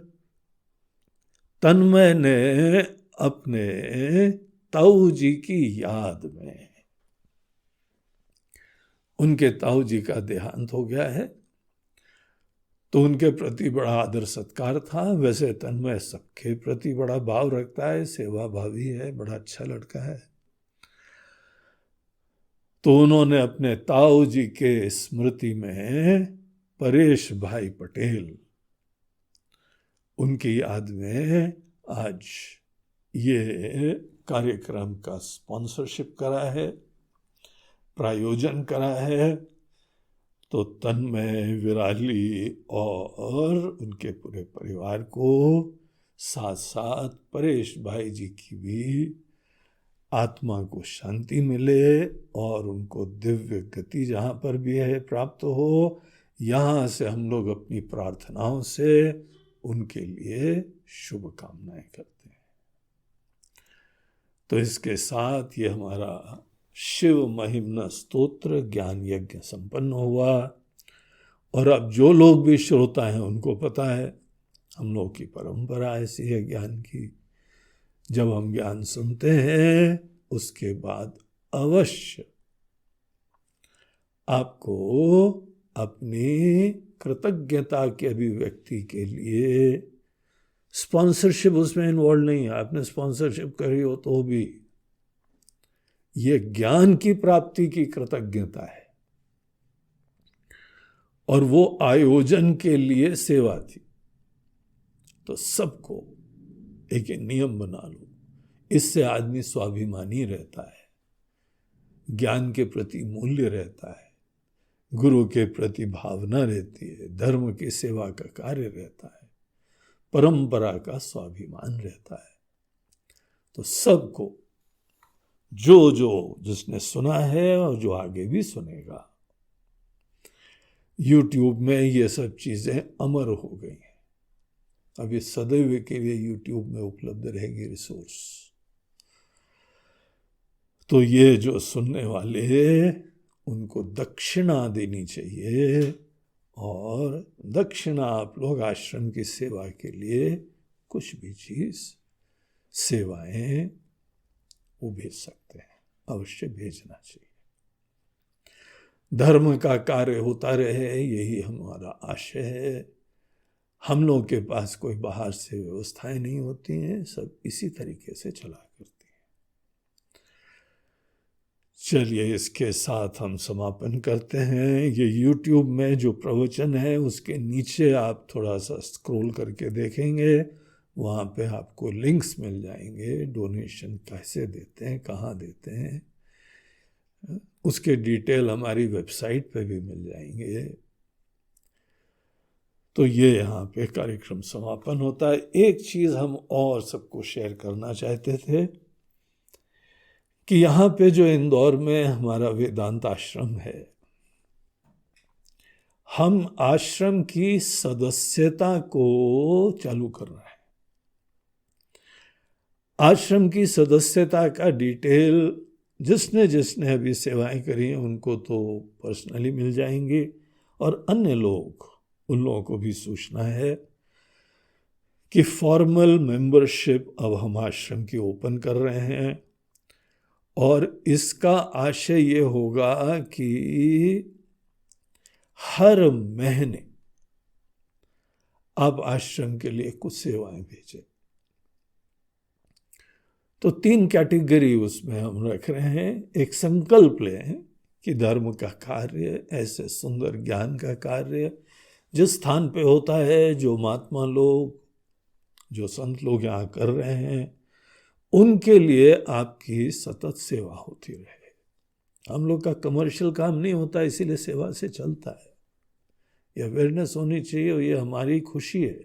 तन्मय ने अपने ताऊ जी की याद में, उनके ताऊ जी का देहांत हो गया है तो उनके प्रति बड़ा आदर सत्कार था। वैसे तन्मय सबके प्रति बड़ा भाव रखता है, सेवा भावी है, बड़ा अच्छा लड़का है। तो उन्होंने अपने ताऊ जी के स्मृति में परेश भाई पटेल, उनकी याद में आज ये कार्यक्रम का स्पॉन्सरशिप करा है, प्रायोजन करा है। तो तन्मय, विराली और उनके पूरे परिवार को, साथ साथ परेश भाई जी की भी आत्मा को शांति मिले और उनको दिव्य गति जहाँ पर भी है प्राप्त हो। यहाँ से हम लोग अपनी प्रार्थनाओं से उनके लिए शुभकामनाएं करते हैं। तो इसके साथ ये हमारा शिव महिम्न स्तोत्र ज्ञान यज्ञ संपन्न हुआ। और अब जो लोग भी श्रोता हैं उनको पता है, हम लोग की परंपरा ऐसी है ज्ञान की, जब हम ज्ञान सुनते हैं उसके बाद अवश्य आपको अपनी कृतज्ञता के अभिव्यक्ति के लिए, स्पॉन्सरशिप उसमें इन्वॉल्व नहीं है, आपने स्पॉन्सरशिप करी हो तो भी ये ज्ञान की प्राप्ति की कृतज्ञता है। और वो आयोजन के लिए सेवा थी। तो सबको एक नियम बना लो, इससे आदमी स्वाभिमानी रहता है, ज्ञान के प्रति मूल्य रहता है, गुरु के प्रति भावना रहती है, धर्म की सेवा का कार्य रहता है, परंपरा का स्वाभिमान रहता है। तो सबको, जो जिसने सुना है और जो आगे भी सुनेगा, YouTube में ये सब चीजें अमर हो गई हैं। अब ये सदैव के लिए YouTube में उपलब्ध रहेगी रिसोर्स। तो ये जो सुनने वाले उनको दक्षिणा देनी चाहिए, और दक्षिणा आप लोग आश्रम की सेवा के लिए कुछ भी चीज, सेवाएं वो भेज सकते हैं, अवश्य भेजना चाहिए। धर्म का कार्य होता रहे, यही हमारा आशय है। हम लोग के पास कोई बाहर से व्यवस्थाएं नहीं होती हैं, सब इसी तरीके से चला करती हैं। चलिए इसके साथ हम समापन करते हैं। ये YouTube में जो प्रवचन है उसके नीचे आप थोड़ा सा स्क्रॉल करके देखेंगे, वहाँ पे आपको लिंक्स मिल जाएंगे, डोनेशन कैसे देते हैं, कहाँ देते हैं, उसके डिटेल हमारी वेबसाइट पे भी मिल जाएंगे। तो ये यहाँ पे कार्यक्रम समापन होता है। एक चीज़ हम और सबको शेयर करना चाहते थे कि यहाँ पे जो इंदौर में हमारा वेदांत आश्रम है, हम आश्रम की सदस्यता को चालू कर रहे हैं। आश्रम की सदस्यता का डिटेल जिसने जिसने अभी सेवाएं करी हैं उनको तो पर्सनली मिल जाएंगी, और अन्य लोग, उन लोगों को भी सूचना है कि फॉर्मल मेंबरशिप अब हम आश्रम की ओपन कर रहे हैं, और इसका आशय ये होगा कि हर महीने आप आश्रम के लिए कुछ सेवाएं भेजें। तो 3 कैटेगरी उसमें हम रख रहे हैं। एक संकल्प लें कि धर्म का कार्य, ऐसे सुंदर ज्ञान का कार्य जिस स्थान पे होता है, जो महात्मा लोग, जो संत लोग यहाँ कर रहे हैं, उनके लिए आपकी सतत सेवा होती रहे। हम लोग का कमर्शियल काम नहीं होता, इसीलिए सेवा से चलता है। ये अवेयरनेस होनी चाहिए, और ये हमारी खुशी है,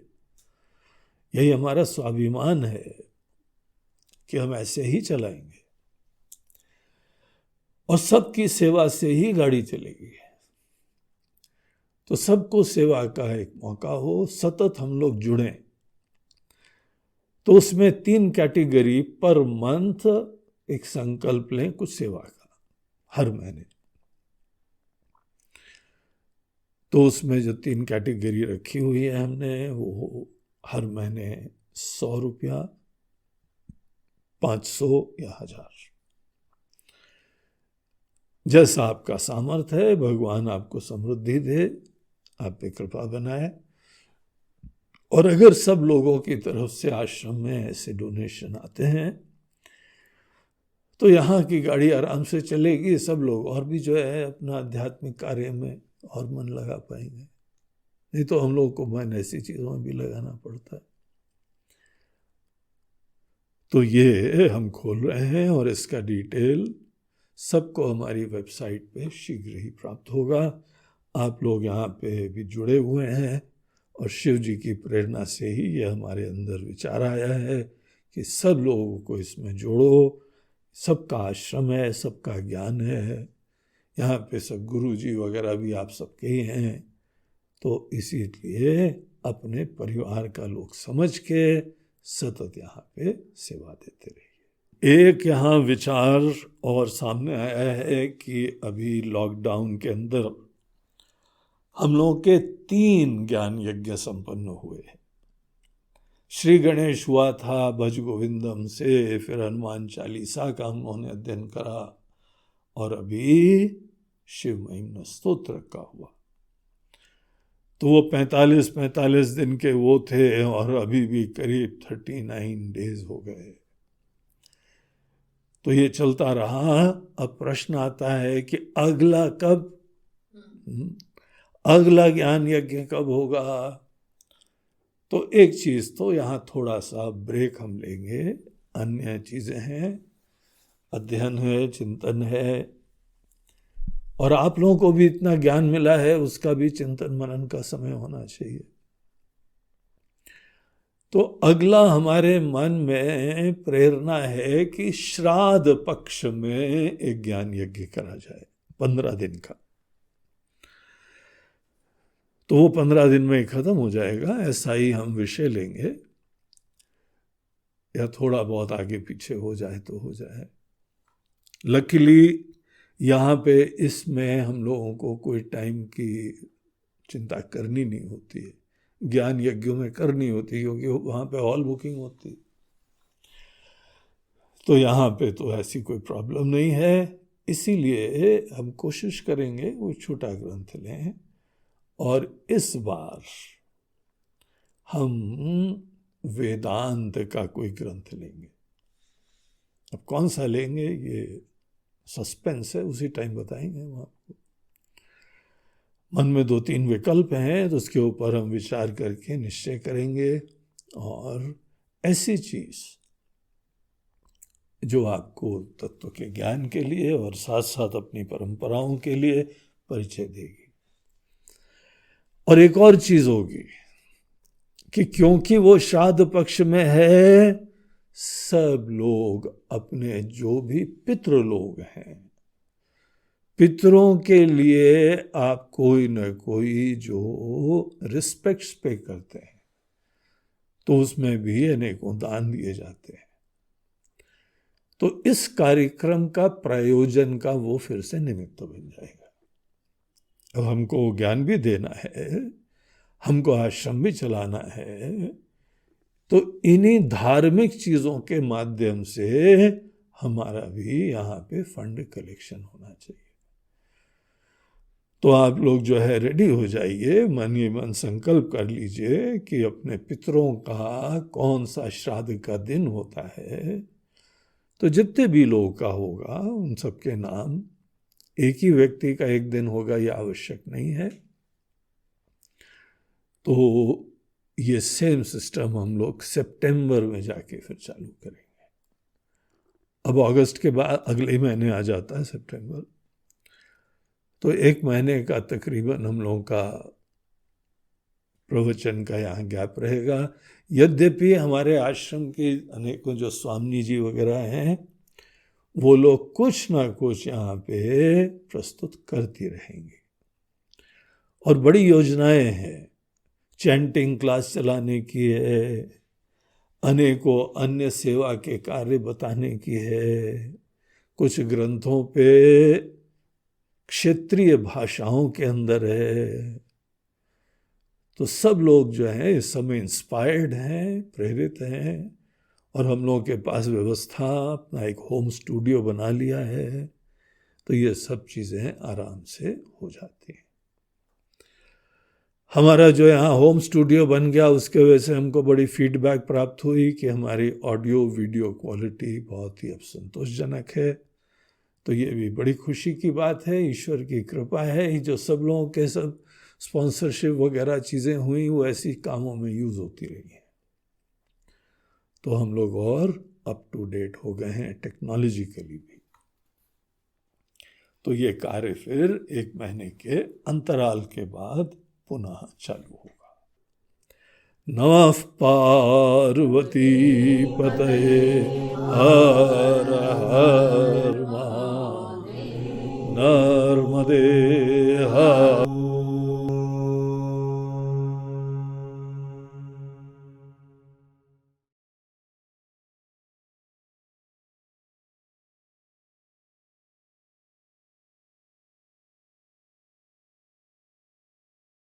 यही हमारा स्वाभिमान है कि हम ऐसे ही चलाएंगे, और सबकी सेवा से ही गाड़ी चलेगी। तो सबको सेवा का एक मौका हो, सतत हम लोग जुड़ें। तो उसमें 3 कैटेगरी पर मंथ एक संकल्प लें कुछ सेवा का हर महीने। तो उसमें जो 3 कैटेगरी रखी हुई है हमने, वो हर महीने 100 रुपया, 500 या 1000, जैसा आपका सामर्थ्य है। भगवान आपको समृद्धि दे, आप पे कृपा बनाए। और अगर सब लोगों की तरफ से आश्रम में ऐसे डोनेशन आते हैं तो यहाँ की गाड़ी आराम से चलेगी, सब लोग और भी जो है अपना आध्यात्मिक कार्य में और मन लगा पाएंगे। नहीं तो हम लोगों को मन ऐसी चीजों में भी लगाना पड़ता है। तो ये हम खोल रहे हैं, और इसका डिटेल सबको हमारी वेबसाइट पे शीघ्र ही प्राप्त होगा। आप लोग यहाँ पे भी जुड़े हुए हैं, और शिव जी की प्रेरणा से ही ये हमारे अंदर विचार आया है कि सब लोगों को इसमें जोड़ो। सबका आश्रम है, सबका ज्ञान है, यहाँ पे सब गुरु जी वगैरह भी आप सबके ही हैं। तो इसीलिए अपने परिवार का लोग समझ के सतत यहाँ पे सेवा देते रहिए। एक यहाँ विचार और सामने आया है कि अभी लॉकडाउन के अंदर हम लोगों के 3 ज्ञान यज्ञ संपन्न हुए। श्री गणेश हुआ था भज गोविंदम से, फिर हनुमान चालीसा का हम लोगों ने अध्ययन करा, और अभी शिव महिमा स्तोत्र का हुआ। तो वो 45 दिन के वो थे, और अभी भी करीब 39 डेज हो गए। तो ये चलता रहा। अब प्रश्न आता है कि अगला कब, अगला ज्ञान यज्ञ कब होगा। तो एक चीज तो यहाँ थोड़ा सा ब्रेक हम लेंगे, अन्य चीजें हैं, अध्ययन है, चिंतन है, और आप लोगों को भी इतना ज्ञान मिला है, उसका भी चिंतन मनन का समय होना चाहिए। तो अगला हमारे मन में प्रेरणा है कि श्राद्ध पक्ष में एक ज्ञान यज्ञ करा जाए 15 दिन का। तो वो 15 दिन में खत्म हो जाएगा, ऐसा ही हम विषय लेंगे, या थोड़ा बहुत आगे पीछे हो जाए तो हो जाए। लकीली यहाँ पे इसमें हम लोगों को कोई टाइम की चिंता करनी नहीं होती है, ज्ञान यज्ञों में करनी होती, क्योंकि वहाँ पे हॉल बुकिंग होती। तो यहाँ पे तो ऐसी कोई प्रॉब्लम नहीं है। इसीलिए हम कोशिश करेंगे वो छोटा ग्रंथ लें, और इस बार हम वेदांत का कोई ग्रंथ लेंगे। अब कौन सा लेंगे ये सस्पेंस है, उसी टाइम बताएंगे हम आपको। मन में 2-3 विकल्प हैं, तो उसके ऊपर हम विचार करके निश्चय करेंगे, और ऐसी चीज जो आपको तत्व के ज्ञान के लिए और साथ साथ अपनी परंपराओं के लिए परिचय देगी। और एक और चीज होगी कि क्योंकि वो श्राद्ध पक्ष में है, सब लोग अपने जो भी पितृ लोग हैं, पितरों के लिए आप कोई न कोई जो रिस्पेक्ट्स पे करते हैं, तो उसमें भी अनेकों दान दिए जाते हैं। तो इस कार्यक्रम का प्रायोजन का वो फिर से निमित्त बन जाएगा। अब हमको ज्ञान भी देना है, हमको आश्रम भी चलाना है, तो इन्हीं धार्मिक चीजों के माध्यम से हमारा भी यहाँ पे फंड कलेक्शन होना चाहिए। तो आप लोग जो है रेडी हो जाइए, मन ही मन संकल्प कर लीजिए कि अपने पितरों का कौन सा श्राद्ध का दिन होता है, तो जितने भी लोगों का होगा उन सबके नाम, एक ही व्यक्ति का एक दिन होगा यह आवश्यक नहीं है। तो ये सेम सिस्टम हम लोग सितंबर में जाके फिर चालू करेंगे। अब अगस्त के बाद अगले महीने आ जाता है सितंबर, तो एक महीने का तकरीबन हम लोगों का प्रवचन का यहाँ गैप रहेगा। यद्यपि हमारे आश्रम के अनेकों जो स्वामी जी वगैरह हैं, वो लोग कुछ ना कुछ यहाँ पे प्रस्तुत करती रहेंगे, और बड़ी योजनाएं हैं। चैंटिंग क्लास चलाने की है, अनेकों अन्य सेवा के कार्य बताने की है, कुछ ग्रंथों पे क्षेत्रीय भाषाओं के अंदर है। तो सब लोग जो हैं इस समय इंस्पायर्ड हैं, प्रेरित हैं, और हम लोगों के पास व्यवस्था, अपना एक होम स्टूडियो बना लिया है। तो ये सब चीज़ें आराम से हो जाती हैं। हमारा जो यहाँ होम स्टूडियो बन गया, उसके वजह से हमको बड़ी फीडबैक प्राप्त हुई कि हमारी ऑडियो वीडियो क्वालिटी बहुत ही अब संतोषजनक है। तो ये भी बड़ी खुशी की बात है, ईश्वर की कृपा है। जो सब लोगों के सब स्पॉन्सरशिप वगैरह चीज़ें हुई, वो ऐसी कामों में यूज़ होती रही हैं। तो हम लोग और अप टू डेट हो गए हैं टेक्नोलॉजिकली भी। तो ये कार्य फिर एक महीने के अंतराल के बाद पुनः चालू होगा। नमः पार्वती पतये हर हर महादेव। नर्मदे